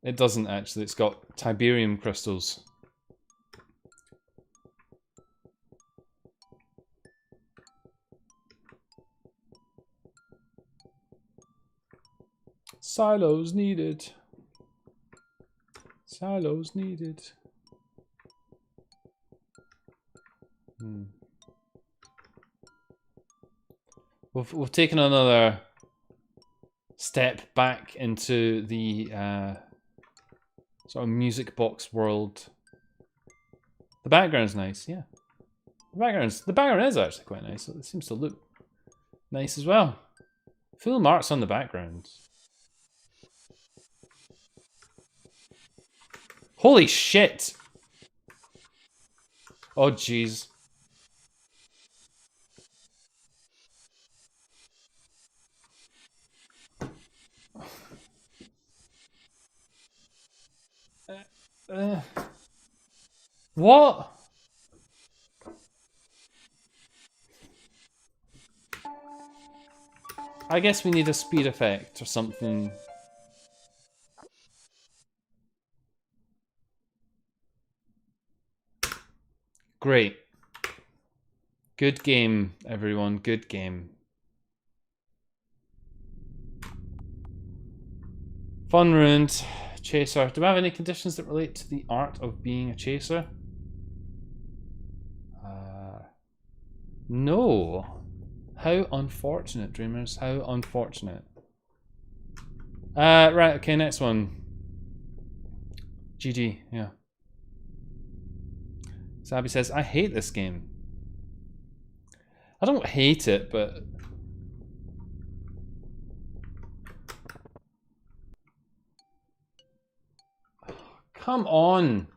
It doesn't actually, it's got Tiberium crystals. Silos needed. Silos needed. We've taken another step back into the sort of music box world. The background's nice, yeah. The background is actually quite nice. It seems to look nice as well. Full marks on the background. Holy shit! Oh jeez. What? I guess we need a speed effect or something. Great. Good game, everyone. Good game. Fun ruined. Chaser. Do we have any conditions that relate to the art of being a chaser? No. How unfortunate, dreamers. How unfortunate. Right, okay, next one. GG, yeah. Sabby says, I hate this game. I don't hate it, but... Come on!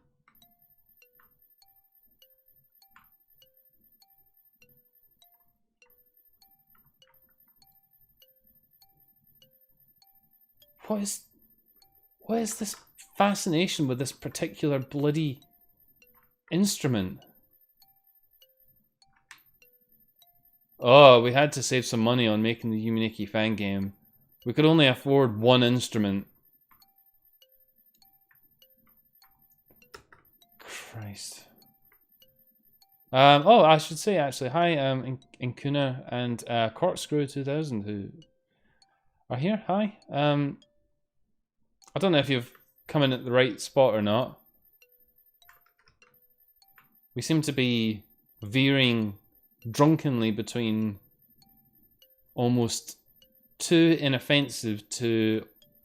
What is this fascination with this particular bloody instrument? Oh, we had to save some money on making the Yuminiki Fangame. We could only afford one instrument. Christ. Oh, I should say actually, hi, Inkuna and Corkscrew 2000 who are here. Hi. I don't know if you've come in at the right spot or not. We seem to be veering drunkenly between almost too inoffensive to,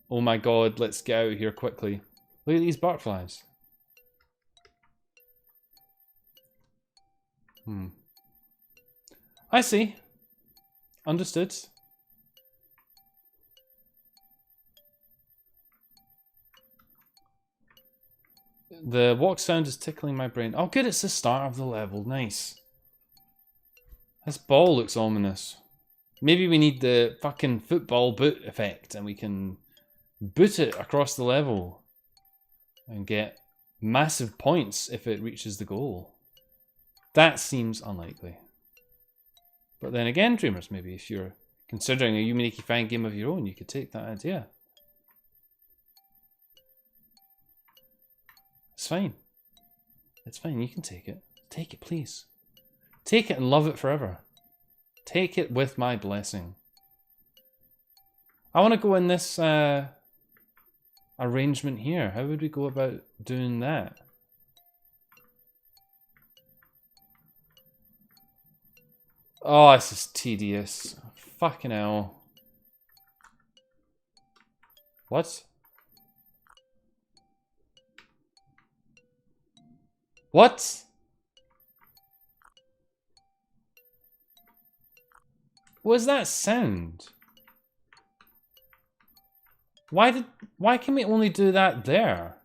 oh my god, let's get out of here quickly. Look at these butterflies. I see. Understood. The walk sound is tickling my brain. Oh good, it's the start of the level. Nice. This ball looks ominous. Maybe we need the fucking football boot effect and we can boot it across the level and get massive points if it reaches the goal. That seems unlikely. But then again, Dreamers, maybe if you're considering a Yuminiki fan game of your own, you could take that idea. It's fine. It's fine, you can take it. Take it, please. Take it and love it forever. Take it with my blessing. I want to go in this arrangement here. How would we go about doing that? Oh, this is tedious. Fucking hell. What? What? What was that sound? Why can we only do that there?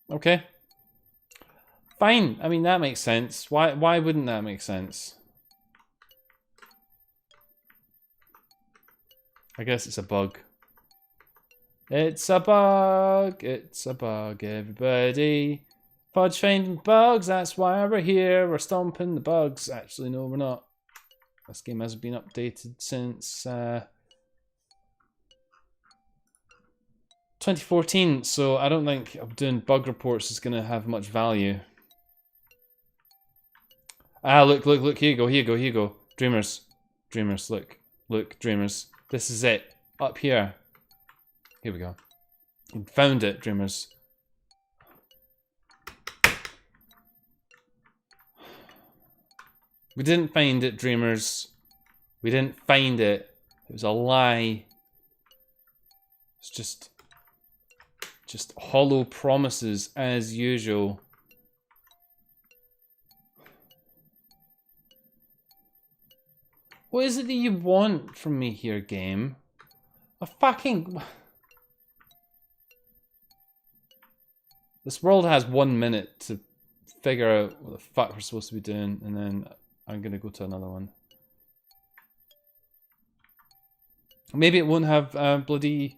Okay. Fine. I mean, that makes sense. Why wouldn't that make sense? I guess it's a bug. It's a bug. It's a bug, everybody. Fudge finding bugs, that's why we're here. We're stomping the bugs. Actually, no, we're not. This game hasn't been updated since 2014, so I don't think doing bug reports is going to have much value. Ah, look, here you go, here you go. Dreamers, look, Dreamers. This is it, up here. Here we go. You found it, Dreamers. We didn't find it, Dreamers. We didn't find it. It was a lie. It's just hollow promises as usual. What is it that you want from me here, game? A fucking... This world has 1 minute to figure out what the fuck we're supposed to be doing, and then I'm gonna go to another one. Maybe it won't have bloody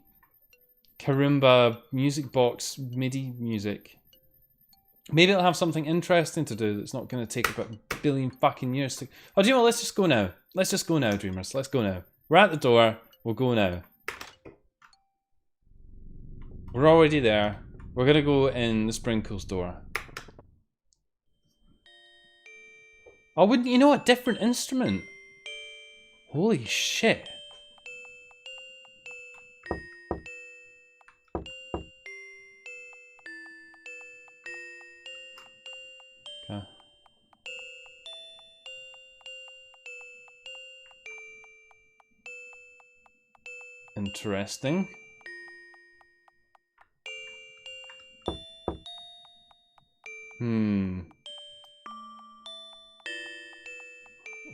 Karimba music box MIDI music. Maybe it'll have something interesting to do that's not gonna take about a billion fucking years to... Oh, do you know what? Let's just go now. Let's just go now, Dreamers. Let's go now. We're at the door. We'll go now. We're already there. We're gonna go in the Sprinkles door. Oh, wouldn't you know, a different instrument? Holy shit. Okay. Interesting.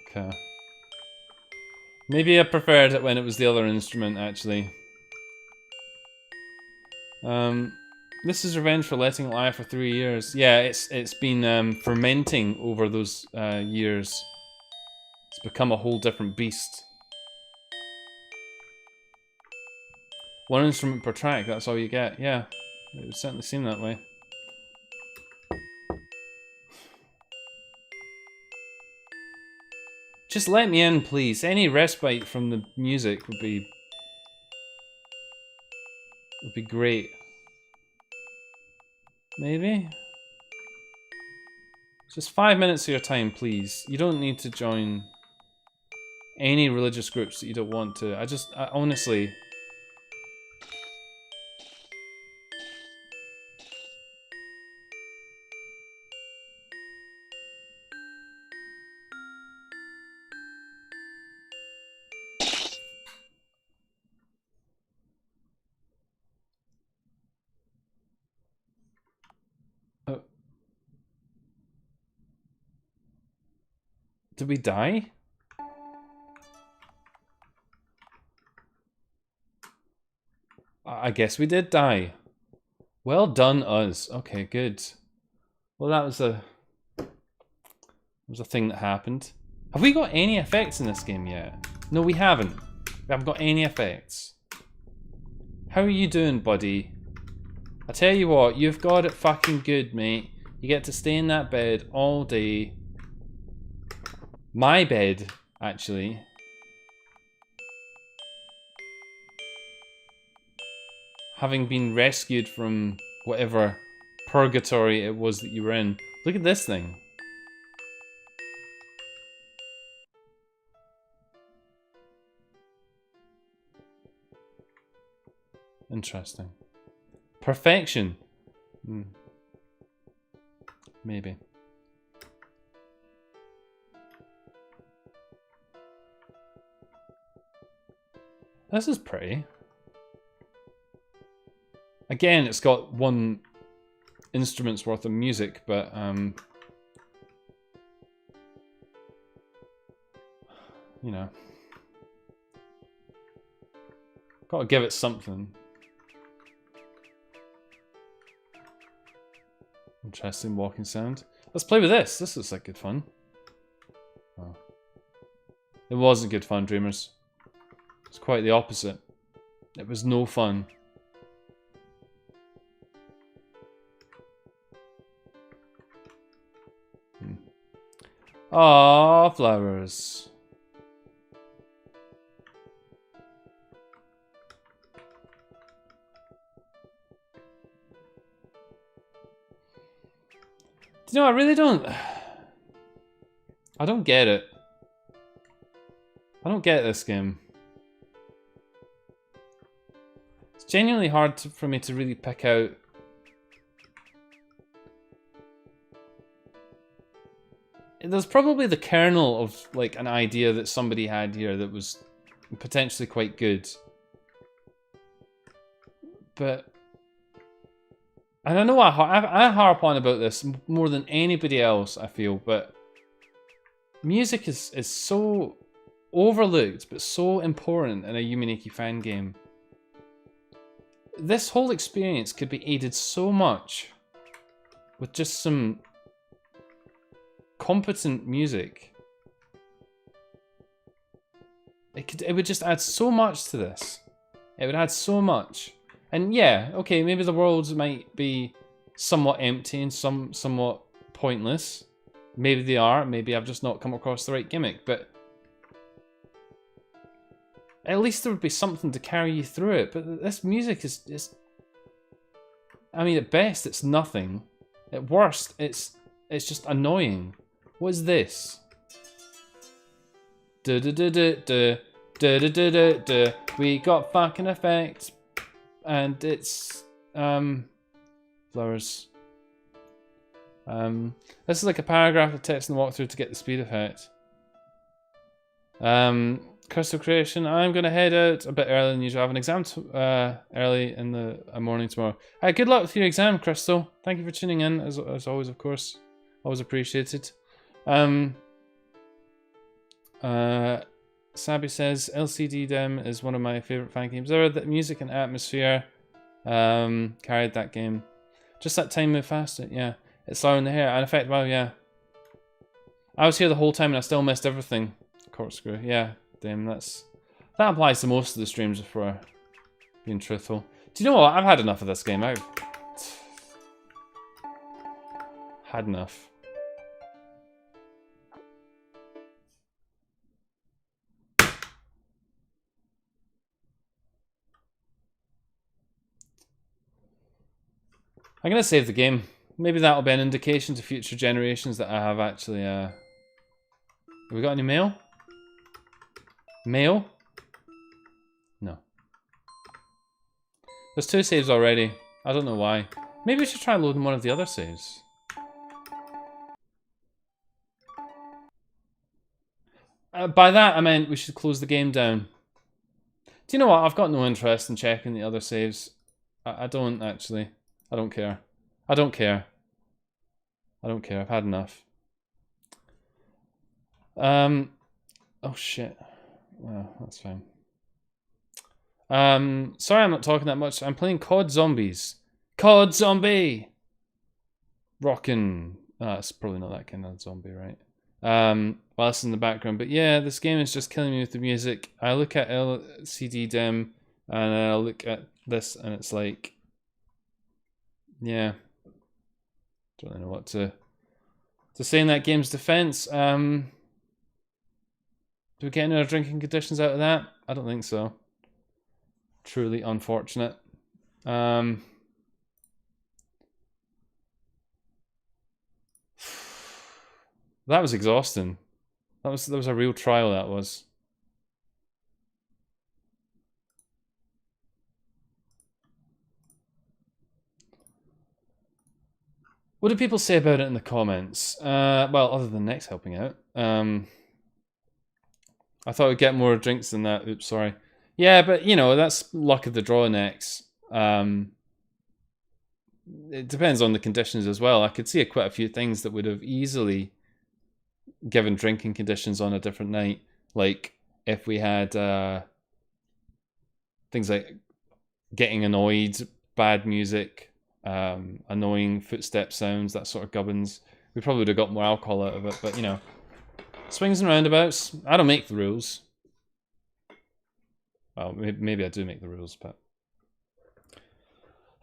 Okay. Maybe I preferred it when it was the other instrument, actually. This is revenge for letting it lie for 3 years. Yeah, it's been fermenting over those years. It's become a whole different beast. One instrument per track, that's all you get. Yeah, it would certainly seem that way. Just let me in, please. Any respite from the music would be great. Maybe? Just 5 minutes of your time, please. You don't need to join any religious groups that you don't want to. I honestly... Did we die? I guess we did die. Well done, us. Okay, good. Well, that was a thing that happened. Have we got any effects in this game yet? No, we haven't. We haven't got any effects. How are you doing, buddy? I tell you what, you've got it fucking good, mate. You get to stay in that bed all day. My bed, actually. Having been rescued from whatever purgatory it was that you were in. Look at this thing. Interesting. Perfection. Maybe. This is pretty. Again, it's got one instrument's worth of music, but you know, gotta give it something. Interesting walking sound. Let's play with this. This looks like good fun. Oh. It wasn't good fun, Dreamers. It's quite the opposite. It was no fun. Aww, flowers. Do you know, I really don't... I don't get it. I don't get this game. It's genuinely hard for me to really pick out... There's probably the kernel of, like, an idea that somebody had here that was potentially quite good. But... And I know I harp on about this more than anybody else, I feel, but music is so overlooked, but so important in a Yumineki fan game. This whole experience could be aided so much with just some competent music. It would just add so much to this. It would add so much. And yeah, okay, maybe the worlds might be somewhat empty and somewhat pointless. Maybe they are, maybe I've just not come across the right gimmick, but at least there would be something to carry you through it. But this music is I mean, at best it's nothing. At worst, it's just annoying. What is this? We got fucking effects. And it's flowers. This is like a paragraph of text in the walkthrough to get the speed effect. Crystal creation. I'm gonna head out a bit earlier than usual. I have an exam early in the morning tomorrow. Good luck with your exam, Crystal. Thank you for tuning in as always, of course. Always appreciated. Sabi says, LCD Dem is one of my favourite fan games ever. The music and atmosphere carried that game. Just that time moved faster, yeah. It's slower in the hair. And in fact, wow, yeah. I was here the whole time and I still missed everything. Corkscrew, yeah. Damn, that applies to most of the streams if we're being truthful. Do you know what? I've had enough of this game. I've had enough. I'm gonna save the game. Maybe that'll be an indication to future generations that I have actually, Have we got any mail? Mail? No. There's 2 saves already. I don't know why. Maybe we should try loading one of the other saves. By that I meant we should close the game down. Do you know what? I've got no interest in checking the other saves. I don't actually. I don't care. I don't care. I don't care. I've had enough. Oh shit. Well, that's fine. Sorry I'm not talking that much. I'm playing COD Zombies. COD Zombie! Rockin'. It's probably not that kind of zombie, right? Well, that's in the background. But yeah, this game is just killing me with the music. I look at LCD Dem and I look at this and it's like, yeah. Don't really know what to say in that game's defense. Do we get any other drinking conditions out of that? I don't think so. Truly unfortunate. That was exhausting. That was a real trial, that was. What do people say about it in the comments? Well, other than Next helping out. I thought we'd get more drinks than that. Oops, sorry. Yeah, but you know, that's luck of the draw next. It depends on the conditions as well. I could see quite a few things that would have easily given drinking conditions on a different night. Like if we had things like getting annoyed, bad music, annoying footstep sounds, that sort of gubbins. We probably would have got more alcohol out of it, but you know, swings and roundabouts. I don't make the rules. Well, maybe I do make the rules, but...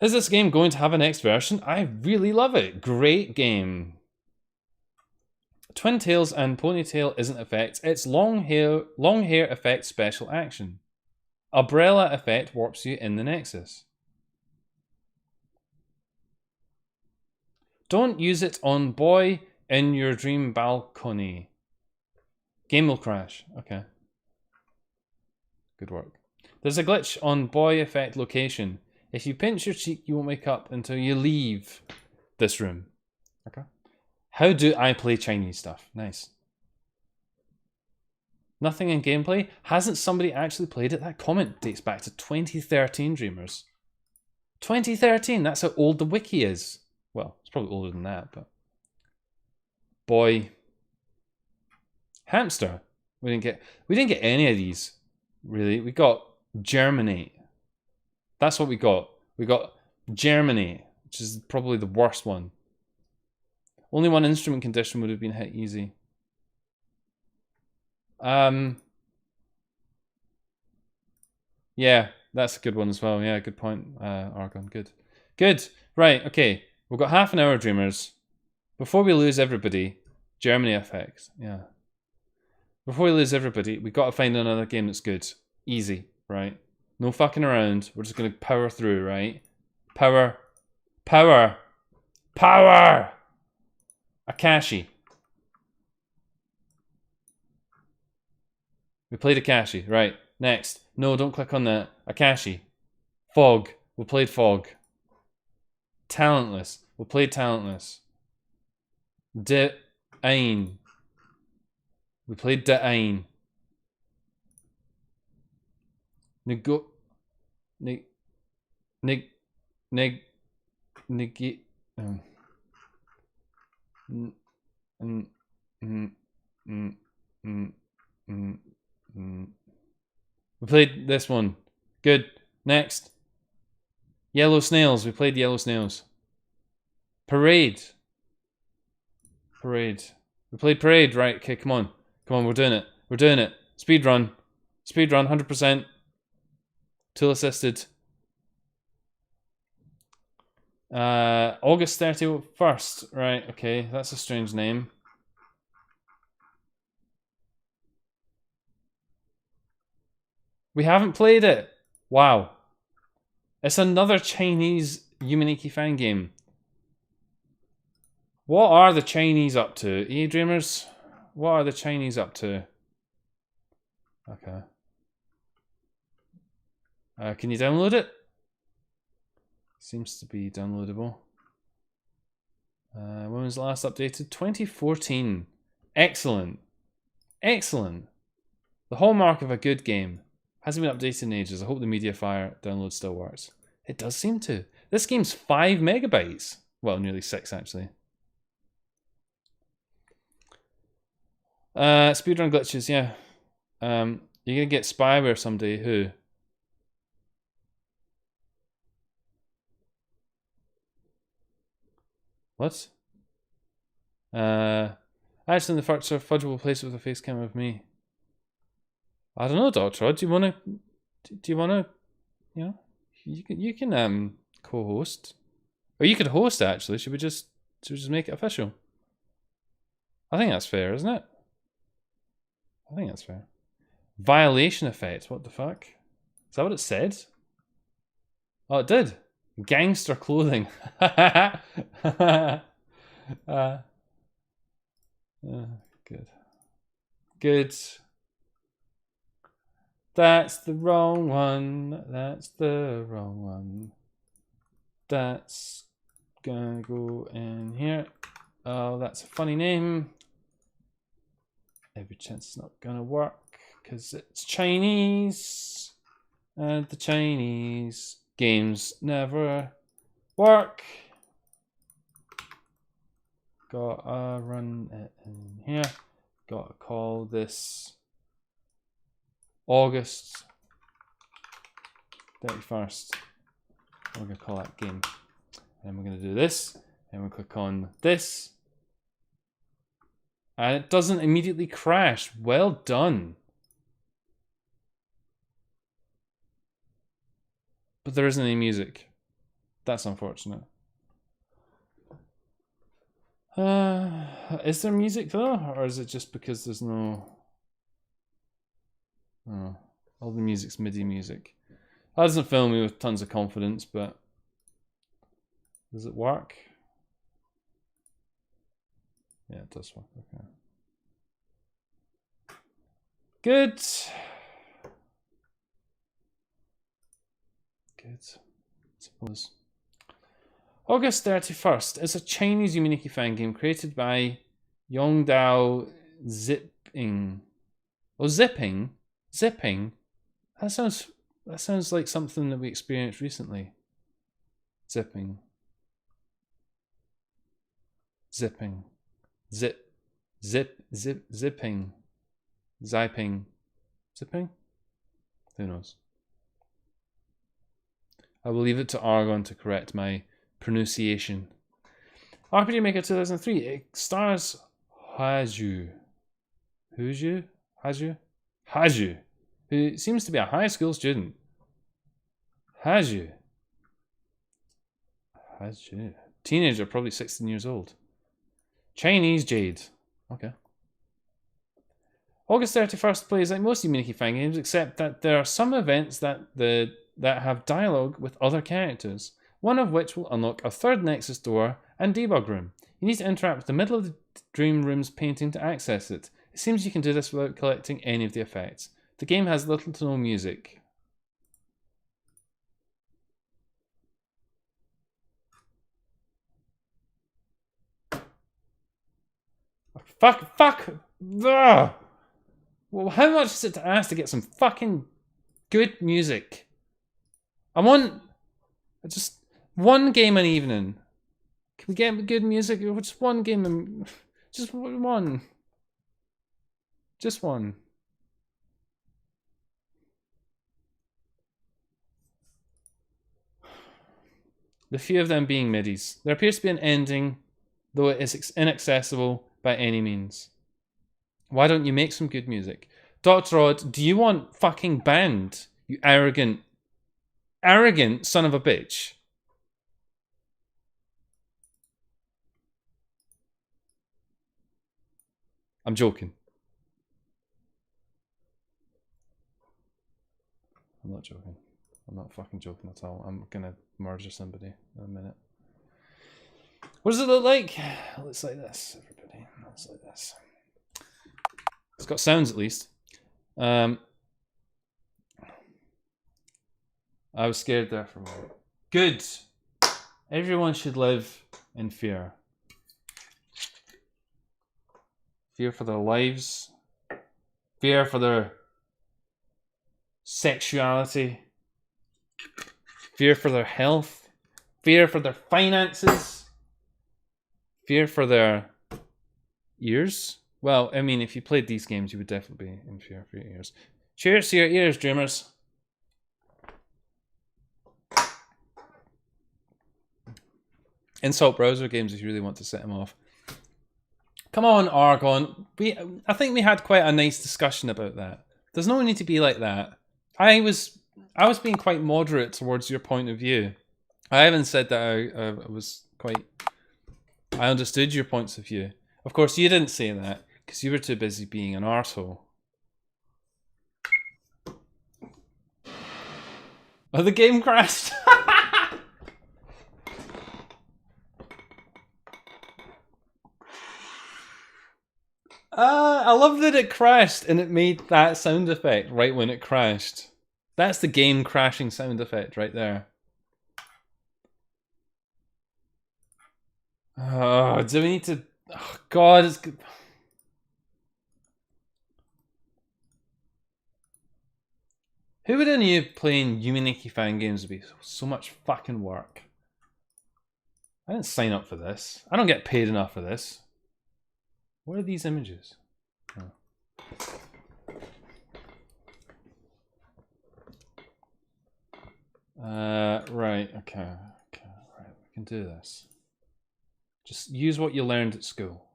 Is this game going to have a next version? I really love it. Great game. Twin Tails and Ponytail isn't effect. It's long hair effect special action. Umbrella effect warps you in the Nexus. Don't use it on boy in your dream balcony. Game will crash. Okay. Good work. There's a glitch on boy effect location. If you pinch your cheek, you won't wake up until you leave this room. Okay. How do I play Chinese stuff? Nice. Nothing in gameplay? Hasn't somebody actually played it? That comment dates back to 2013, Dreamers. 2013, that's how old the wiki is. Well, it's probably older than that, but... Boy. Hamster. We didn't get any of these, really. We got Germinate. That's what we got. We got Germinate, which is probably the worst one. Only one instrument condition would have been hit easy. Yeah, that's a good one as well. Yeah, good point, Argon. Good. Good. Right, okay. We've got half an hour, Dreamers. Before we lose everybody, Germany effects. Yeah. Before we lose everybody, we've got to find another game that's good. Easy, right? No fucking around. We're just going to power through, right? Power. Power. Power! Akashi. We played Akashi. Right. Next. No, don't click on that. Akashi. Fog. We played Fog. Talentless. We played Talentless. Ain. We played Ain. Nego... Nig... Nig... Nig... Nigi... We played this one. Good. Next. Yellow Snails. We played Yellow Snails. Parade. Parade. We played Parade. Right, okay, come on. Come on, we're doing it. We're doing it. Speed run. Speed run, 100%. Tool assisted. August 31st. Right, okay, that's a strange name. We haven't played it. Wow. It's another Chinese Yumaniki fan game. What are the Chinese up to? Dreamers? What are the Chinese up to? Okay. Can you download it? Seems to be downloadable. When was the last updated? 2014. Excellent. Excellent. The hallmark of a good game. Hasn't been updated in ages. I hope the Mediafire download still works. It does seem to. This game's 5 megabytes. Well, nearly 6 actually. Speedrun glitches, yeah. You're gonna get spyware someday. Who? What? Actually, in the future, Fudge will place with a face cam of me. I don't know, Doctor. Do you wanna? Do you wanna? You know, you can co-host, or you could host. Actually, should we just make it official? I think that's fair, isn't it? I think that's fair. Violation effect. What the fuck? Is that what it said? Oh, it did. Gangster clothing. Good. Good. That's the wrong one. That's the wrong one. That's gonna go in here. Oh, that's a funny name. Every chance it's not gonna work because it's Chinese. And the Chinese games never work. Gotta run it in here. Gotta call this August 31st. We're gonna call that game. And we're gonna do this. And we'll click on this. And it doesn't immediately crash. Well done. But there isn't any music. That's unfortunate. Is there music though? Or is it just because there's no... Oh, all the music's MIDI music. That doesn't fill me with tons of confidence, but... Does it work? Yeah, it does work. Okay. Good. Good. I suppose. August 31st is a Chinese Uminiki fan game created by Yongdao Zipping. Oh, Zipping? Zipping? That sounds like something that we experienced recently. Zipping. Zipping. Zipping. Zipping. Zipping? Who knows? I will leave it to Argon to correct my pronunciation. RPG Maker 2003. It stars Haju. Haju, who seems to be a high school student. Haju. Teenager, probably 16 years old. Chinese Jade. Okay. August 31st plays like most Uminiki fan games, except that there are some events that have dialogue with other characters, one of which will unlock a third Nexus door and debug room. You need to interact with the middle of the dream room's painting to access it. It seems you can do this without collecting any of the effects. The game has little to no music. Fuck! Ugh. Well, how much is it to ask to get some fucking good music? I want just one game an evening. Can we get good music? Just one game, just one. Just one. The few of them being midis. There appears to be an ending, though it is inaccessible by any means. Why don't you make some good music? Dr. Odd, do you want fucking banned? You arrogant son of a bitch. I'm joking. I'm not joking. I'm not fucking joking at all. I'm gonna murder somebody in a minute. What does it look like? It looks like this, everybody. It looks like this. It's got sounds at least. I was scared there for a moment. Good. Everyone should live in fear. Fear for their lives. Fear for their sexuality. Fear for their health. Fear for their finances. Fear for their ears. Well, I mean, if you played these games, you would definitely be in fear for your ears. Cheers to your ears, dreamers. Insult browser games if you really want to set them off. Come on, Argon. I think we had quite a nice discussion about that. There's no need to be like that. I was being quite moderate towards your point of view. I haven't said that I was quite... I understood your points of view. Of course, you didn't say that because you were too busy being an arsehole. Oh, the game crashed. I love that it crashed and it made that sound effect right when it crashed. That's the game crashing sound effect right there. Oh, do we need to... Oh, God, it's... Who would have knew playing Yuminiki fan games would be so much fucking work? I didn't sign up for this. I don't get paid enough for this. What are these images? Oh. Right, okay, right, we can do this. Just use what you learned at school.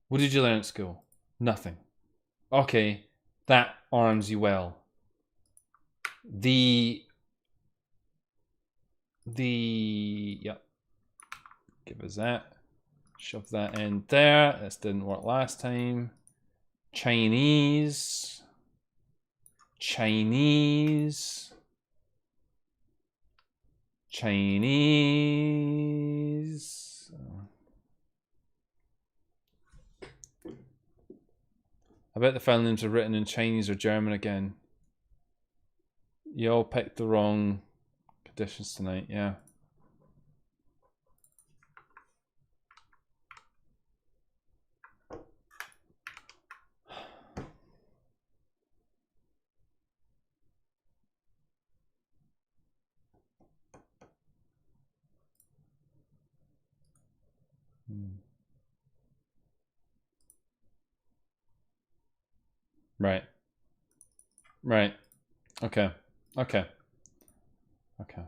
What did you learn at school? Nothing. Okay, that arms you well. Yep. Give us that. Shove that in there. This didn't work last time. Chinese. Chinese. Chinese. I bet the file names are written in Chinese or German again. You all picked the wrong conditions tonight, yeah. Right. Right. Okay. Okay. Okay.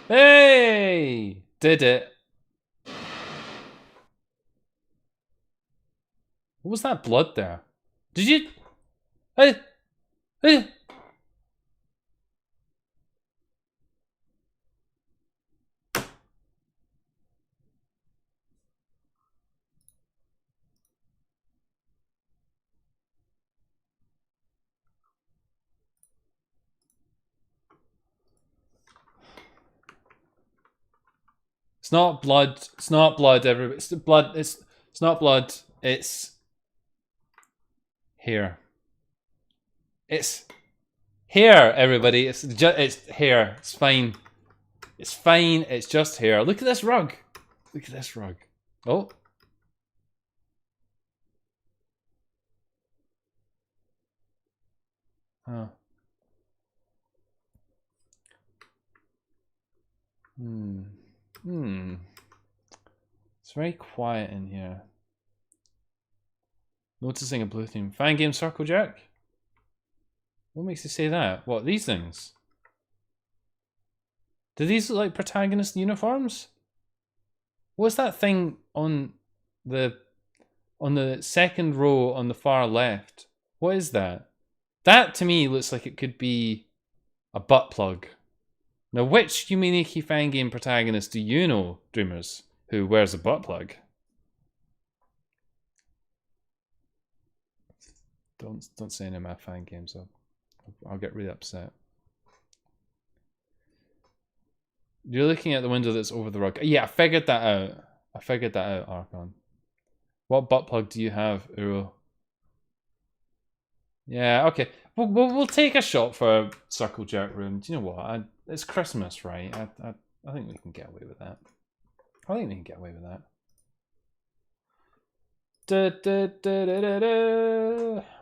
Hey! Did it. What was that blood there? Did you... Hey! Hey! It's not blood. It's not blood, everybody. It's blood. It's not blood. It's hair. It's hair, everybody. It's hair. It's fine. It's fine. It's just hair. Look at this rug. Look at this rug. Oh. Oh. It's very quiet in here. Noticing a blue theme. Fangame circle jerk? What makes you say that? What, these things? Do these look like protagonist uniforms? What's that thing on the second row on the far left? What is that? That to me looks like it could be a butt plug. Now, which Yuminiki Fangame protagonist do you know, Dreamers, who wears a butt plug? Don't say any of my fan games. I'll get really upset. You're looking at the window that's over the rug. Yeah, I figured that out. Archon. What butt plug do you have, Uro? Yeah, okay. We'll take a shot for a circle jerk room. Do you know what? It's Christmas, right? I think we can get away with that.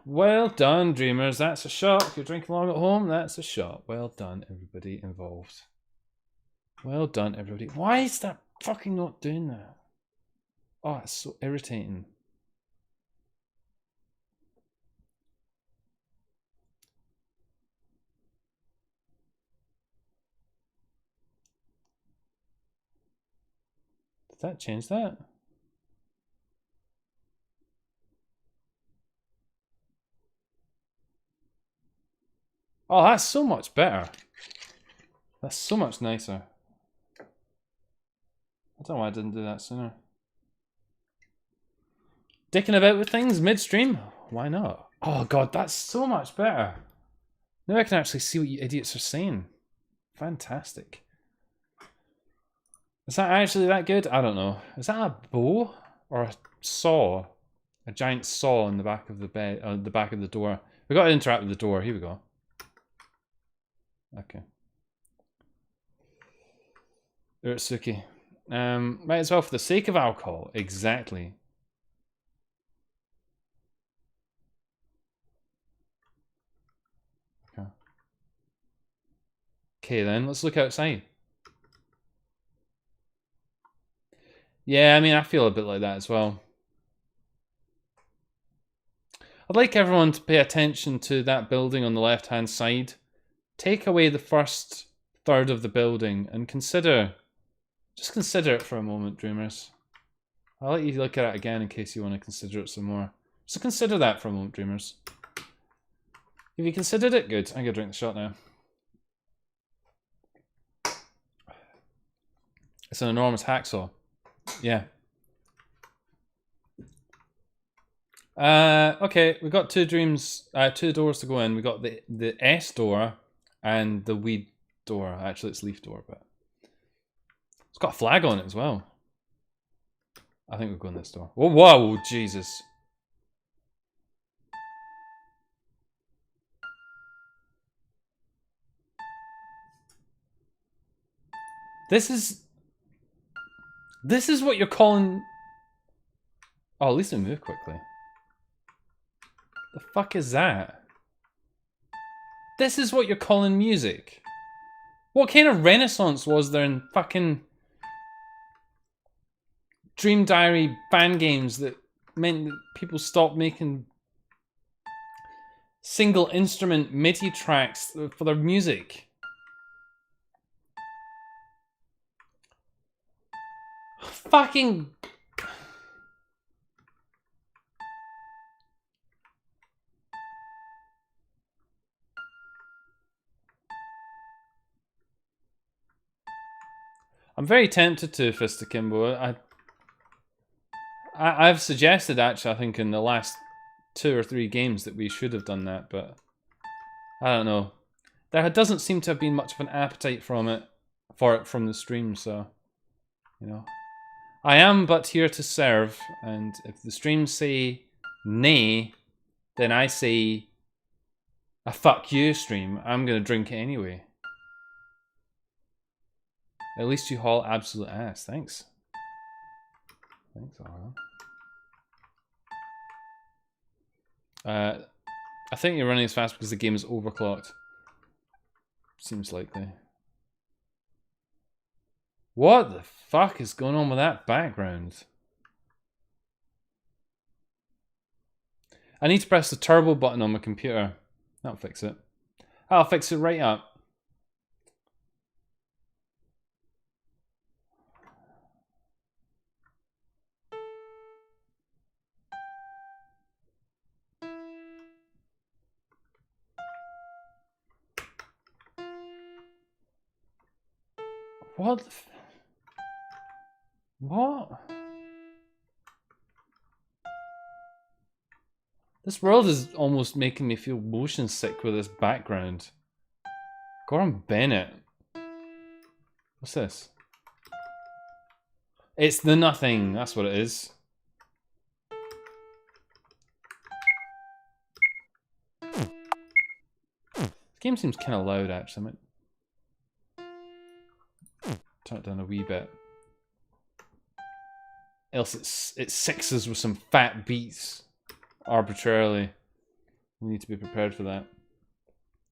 Well done, dreamers. That's a shot. If you're drinking along at home, that's a shot. Well done, everybody involved. Well done, everybody. Why is that fucking not doing that? Oh, it's so irritating. Did that change that? Oh, that's so much better. That's so much nicer. I don't know why I didn't do that sooner. Dicking about with things midstream? Why not? Oh god, that's so much better. Now I can actually see what you idiots are saying. Fantastic. Is that actually that good? I don't know. Is that a bow or a saw? A giant saw on the back of the bed, the back of the door. We got to interact with the door. Here we go. Okay. Urtsuki. Might as well for the sake of alcohol. Exactly. Okay. Okay then, let's look outside. Yeah, I mean, I feel a bit like that as well. I'd like everyone to pay attention to that building on the left-hand side. Take away the first third of the building and consider... Just consider it for a moment, Dreamers. I'll let you look at it again in case you want to consider it some more. Just consider that for a moment, Dreamers. Have you considered it? Good. I'm going to drink the shot now. It's an enormous hacksaw. Yeah. Okay, we've got two doors to go in. We got the S door and the weed door. Actually, it's leaf door, but it's got a flag on it as well. I think we'll go in this door. Oh, whoa, Jesus. This is what you're calling... Oh, at least we move quickly. The fuck is that? This is what you're calling music? What kind of renaissance was there in fucking Dream Diary fan games that meant that people stopped making single instrument MIDI tracks for their music? Fucking... I'm very tempted to Fist Akimbo. I've suggested, actually, I think in the last 2 or 3 games that we should have done that, but I don't know. There doesn't seem to have been much of an appetite for it from the stream, so, you know. I am but here to serve, and if the streams say nay, then I say a fuck you stream. I'm gonna drink it anyway. At least you haul absolute ass. Thanks. Thanks, Arlo. I think you're running as fast because the game is overclocked. Seems likely. What the fuck is going on with that background? I need to press the turbo button on my computer. That'll fix it. I'll fix it right up. What? What? This world is almost making me feel motion sick with this background. Gordon Bennett. What's this? It's the nothing. That's what it is. This game seems kind of loud, actually. I might turn it down a wee bit. Else it sixes with some fat beats arbitrarily. We need to be prepared for that.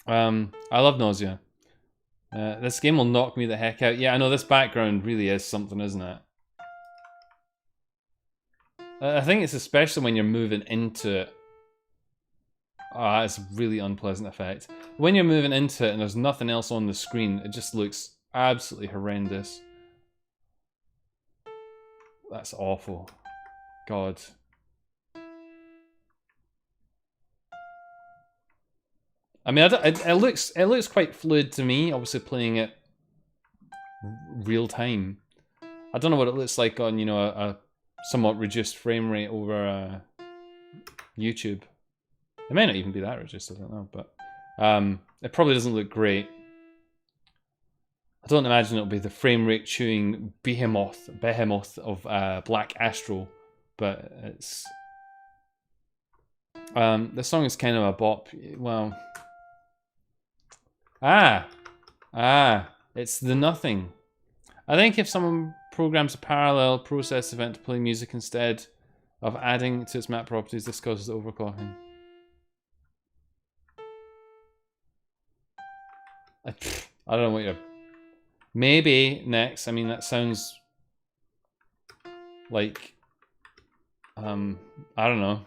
I love Nausea. This game will knock me the heck out. Yeah, I know this background really is something, isn't it? I think it's especially when you're moving into it. Ah, it's a really unpleasant effect. When you're moving into it and there's nothing else on the screen, it just looks absolutely horrendous. That's awful. God. I mean, it looks quite fluid to me. Obviously, playing it real time. I don't know what it looks like on a somewhat reduced frame rate over YouTube. It may not even be that reduced. I don't know, but it probably doesn't look great. I don't imagine it'll be the frame rate chewing behemoth of Black Astral, but it's the song is kind of a bop. Well, it's the nothing. I think if someone programs a parallel process event to play music instead of adding to its map properties, this causes overclocking. I don't know what you're... Maybe next. I mean, that sounds like... I don't know.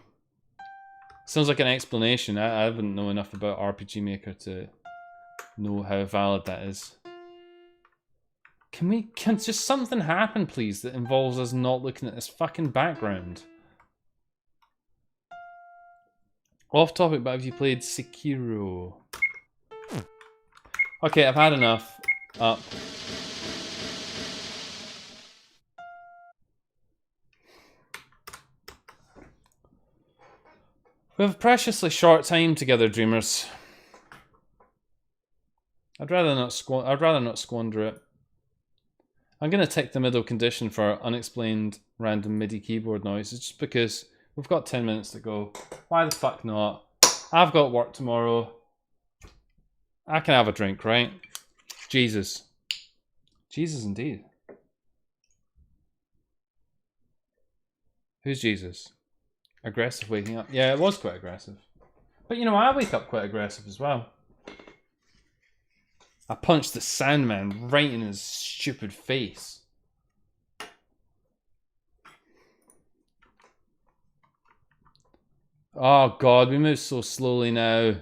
Sounds like an explanation. I wouldn't know enough about RPG Maker to know how valid that is. Can just something happen, please, that involves us not looking at this fucking background? Off topic, but have you played Sekiro? Okay, I've had enough. Up. We have a preciously short time together, dreamers. I'd rather not squander it. I'm gonna tick the middle condition for unexplained random MIDI keyboard noises, just because we've got 10 minutes to go. Why the fuck not? I've got work tomorrow. I can have a drink, right? Jesus. Jesus indeed. Who's Jesus? Aggressive waking up. Yeah, it was quite aggressive. But you know, I wake up quite aggressive as well. I punched the Sandman right in his stupid face. Oh god, we move so slowly now.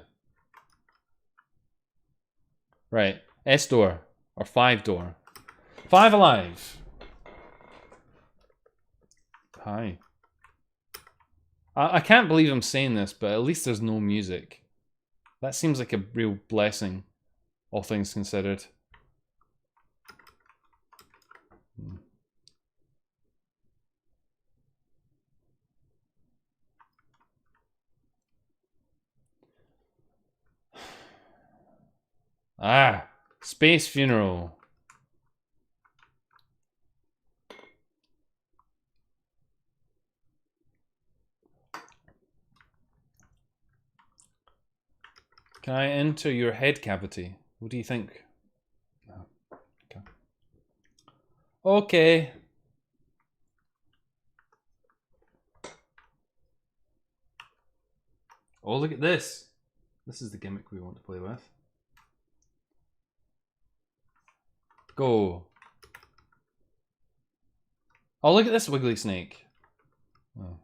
Right, S door or 5 door. 5 alive. Hi. I can't believe I'm saying this, but at least there's no music. That seems like a real blessing, all things considered. Ah, Space Funeral. Can I enter your head cavity? What do you think? No. Okay. Okay. Oh, look at this. This is the gimmick we want to play with. Go. Oh, look at this wiggly snake. Oh.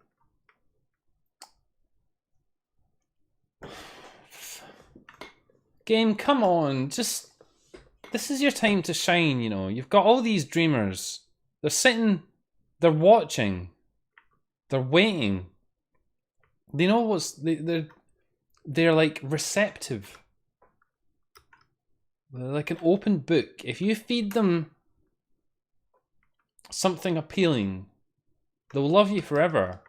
Game, come on. Just... This is your time to shine, you know. You've got all these dreamers. They're sitting... They're watching. They're waiting. They know what's... They're like receptive. They're like an open book. If you feed them something appealing, they'll love you forever.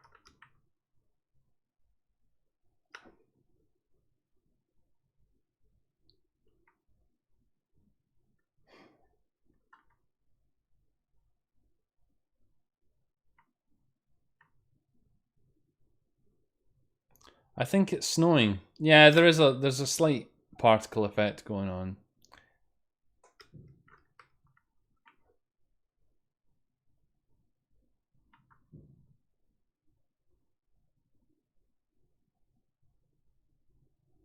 I think it's snowing. Yeah, there's a slight particle effect going on.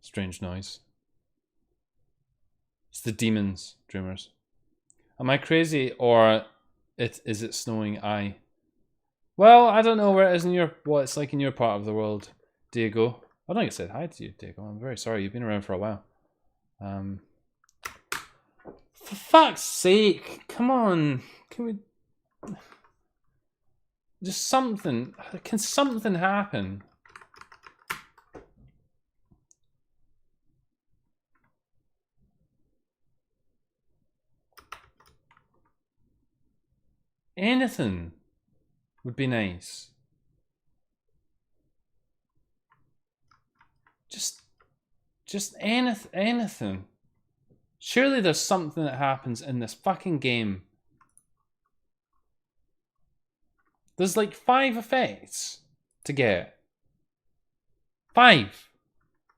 Strange noise. It's the demons, dreamers. Am I crazy or is it snowing? Aye. Well, I don't know where it is in what it's like in your part of the world, Diego. I don't think I said hi to you, Diego. I'm very sorry. You've been around for a while. For fuck's sake, come on. Can we just something? Can something happen? Anything would be nice. Just anything. Surely there's something that happens in this fucking game. There's like 5 effects to get. 5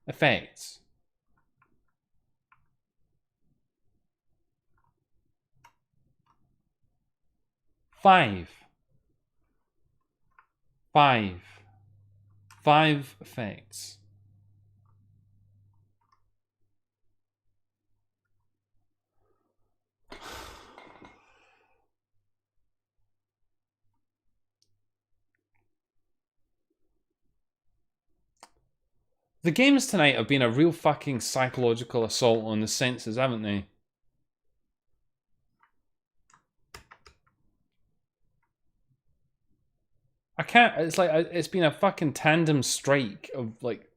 effects. Five effects. The games tonight have been a real fucking psychological assault on the senses, haven't they? I can't, it's like, it's been a fucking tandem strike of like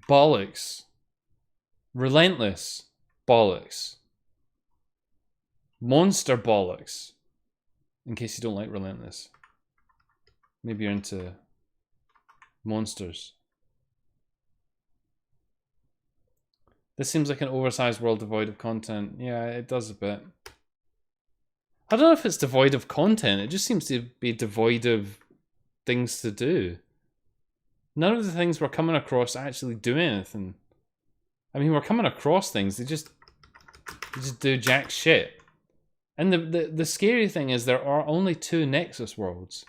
bollocks. Relentless bollocks. Monster bollocks. In case you don't like Relentless. Maybe you're into monsters. This seems like an oversized world devoid of content. Yeah, it does a bit. I don't know if it's devoid of content. It just seems to be devoid of things to do. None of the things we're coming across actually do anything. I mean, we're coming across things. They just do jack shit. And the scary thing is there are only 2 Nexus worlds.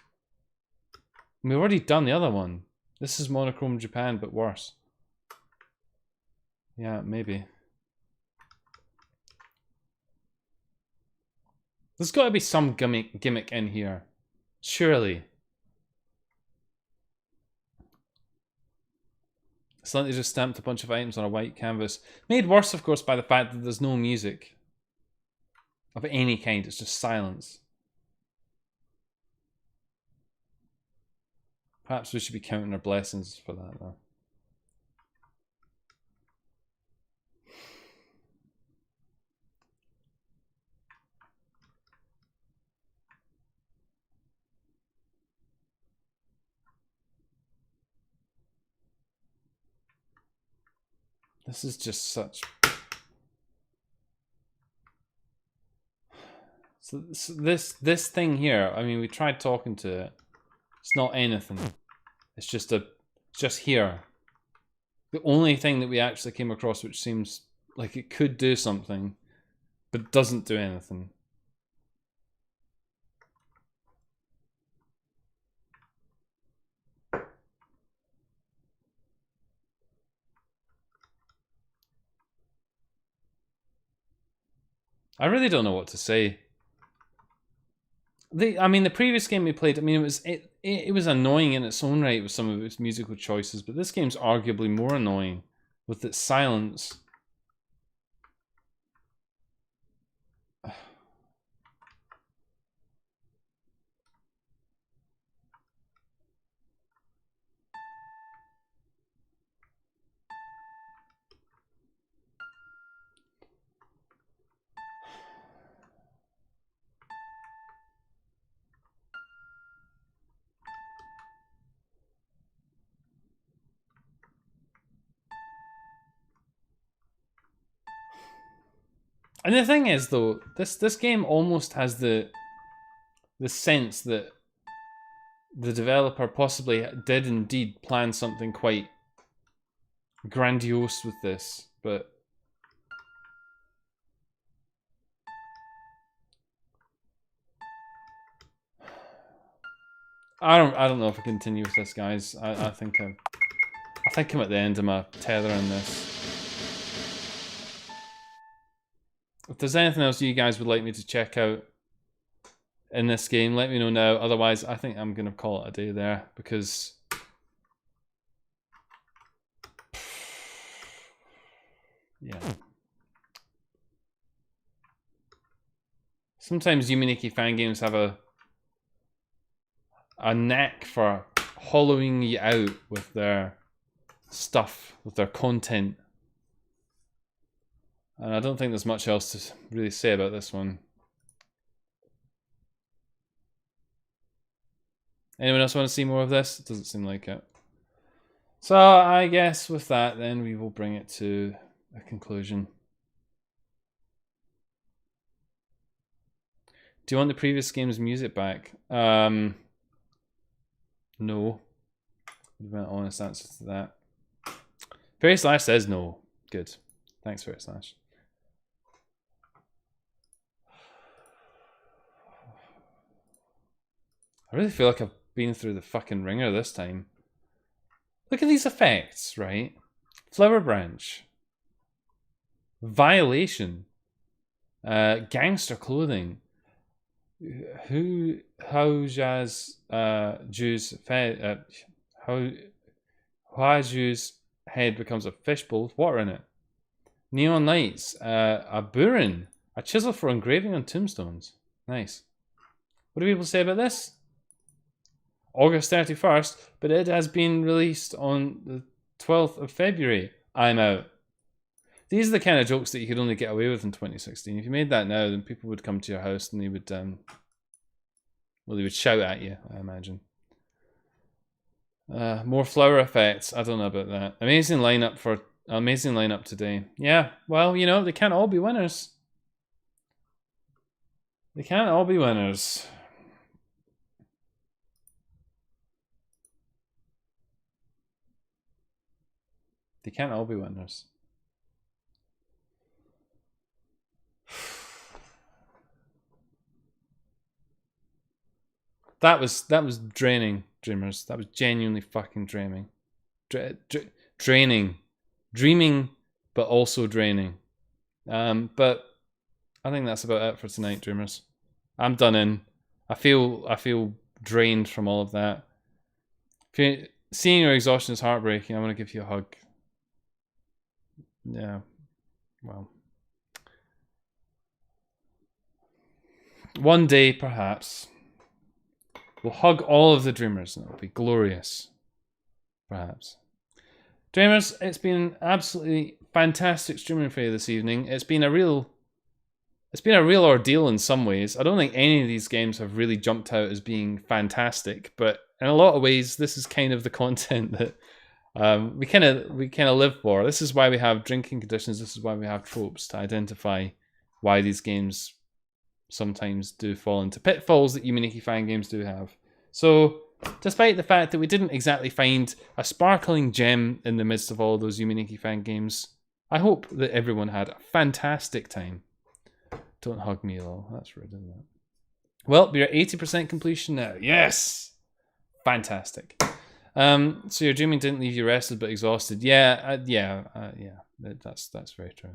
And we've already done the other one. This is Monochrome Japan, but worse. Yeah, maybe. There's got to be some gimmick in here. Surely. It's like they just stamped a bunch of items on a white canvas. Made worse, of course, by the fact that there's no music. Of any kind, it's just silence. Perhaps we should be counting our blessings for that, though. This is just such... So this thing here, I mean, we tried talking to it. It's not anything. It's just here. The only thing that we actually came across which seems like it could do something, but doesn't do anything. I really don't know what to say. I mean, the previous game we played, I mean, it was annoying in its own right with some of its musical choices, but this game's arguably more annoying with its silence. And the thing is, though, this game almost has the sense that the developer possibly did indeed plan something quite grandiose with this, but I don't know if I continue with this, guys. I think I'm at the end of my tether in this. If there's anything else you guys would like me to check out in this game, let me know now. Otherwise, I think I'm going to call it a day there because... yeah. Sometimes Yuminiki Fangames have a knack for hollowing you out with their stuff, with their content. And I don't think there's much else to really say about this one. Anyone else want to see more of this? It doesn't seem like it. So I guess with that then we will bring it to a conclusion. Do you want the previous game's music back? No. Would be an honest answer to that. Fairy Slash says no. Good. Thanks, Fairy Slash. I really feel like I've been through the fucking ringer this time. Look at these effects, right? Flower Branch. Violation. Gangster clothing. How's Jew's head becomes a fishbowl with water in it. Neon lights, a burin, a chisel for engraving on tombstones. Nice. What do people say about this? August 31st, but it has been released on the 12th of February. I'm out. These are the kind of jokes that you could only get away with in 2016. If you made that now, then people would come to your house and they would, well, they would shout at you, I imagine. More flower effects. I don't know about that. Amazing lineup today. Yeah, well, you know, they can't all be winners. They can't all be winners. They can't all be winners. That was draining, dreamers. That was genuinely fucking draining. Draining. Dreaming, but also draining. But I think that's about it for tonight, dreamers. I'm done in. I feel drained from all of that. Seeing your exhaustion is heartbreaking. I want to give you a hug. Yeah. Well. One day, perhaps, we'll hug all of the dreamers and it'll be glorious. Perhaps. Dreamers, it's been absolutely fantastic streaming for you this evening. It's been a real ordeal in some ways. I don't think any of these games have really jumped out as being fantastic, but in a lot of ways, this is kind of the content that we kind of live for. This is why we have drinking conditions. This is why we have tropes to identify why these games sometimes do fall into pitfalls that Yuminiki Fangames do have. So, despite the fact that we didn't exactly find a sparkling gem in the midst of all those Yuminiki Fangames, I hope that everyone had a fantastic time. Don't hug me though. That's rude, isn't it? Well, we're at 80% completion now. Yes! Fantastic. So your dreaming didn't leave you rested but exhausted. Yeah. That's very true.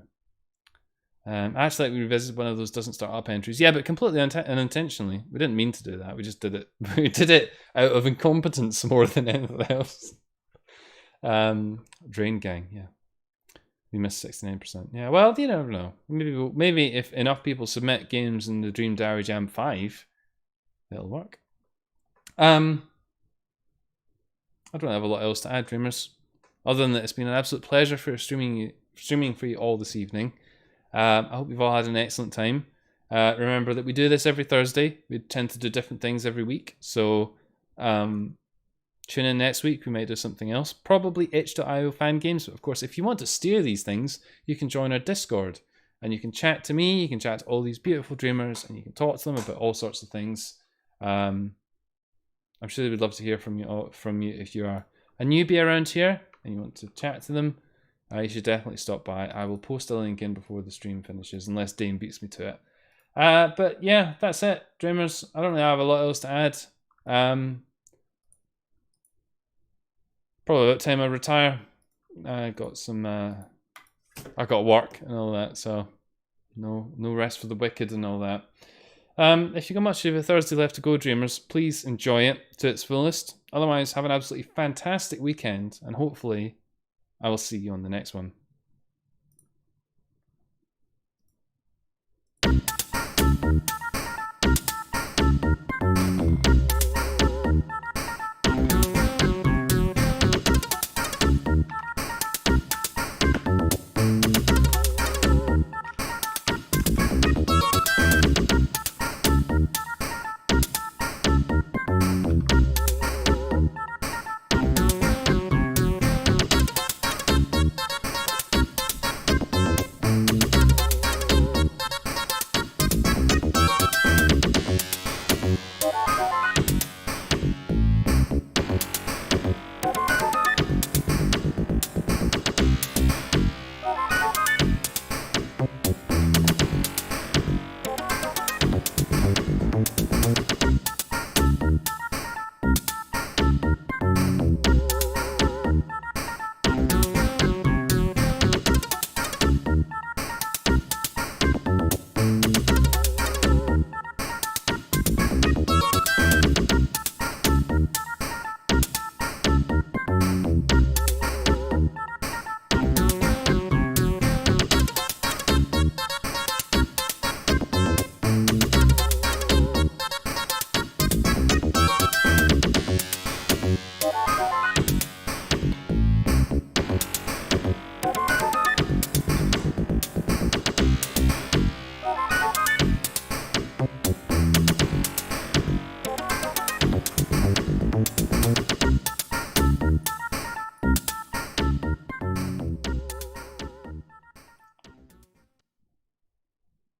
Actually, like we revisited one of those doesn't start up entries. Yeah, but completely unintentionally. We didn't mean to do that. We just did it. We did it out of incompetence more than anything else. Drain Gang. Yeah, we missed 69%. Yeah. Well, you never know. Maybe if enough people submit games in the Dream Diary Jam 5, it'll work. I don't have a lot else to add, dreamers, other than that it's been an absolute pleasure for streaming for you all this evening. I hope you've all had an excellent time. Remember that we do this every Thursday. We tend to do different things every week, so tune in next week. We might do something else, probably itch.io fan games. But of course, if you want to steer these things, you can join our Discord and you can chat to me. You can chat to all these beautiful dreamers, and you can talk to them about all sorts of things. I'm sure they would love to hear from you if you are a newbie around here and you want to chat to them. You should definitely stop by. I will post a link in before the stream finishes, unless Dane beats me to it. But yeah, that's it, dreamers. I don't really have a lot else to add. Probably about time I retire. I got work and all that, so No rest for the wicked and all that. If you got much of a Thursday left to go, dreamers, please enjoy it to its fullest. Otherwise, have an absolutely fantastic weekend, and hopefully I will see you on the next one.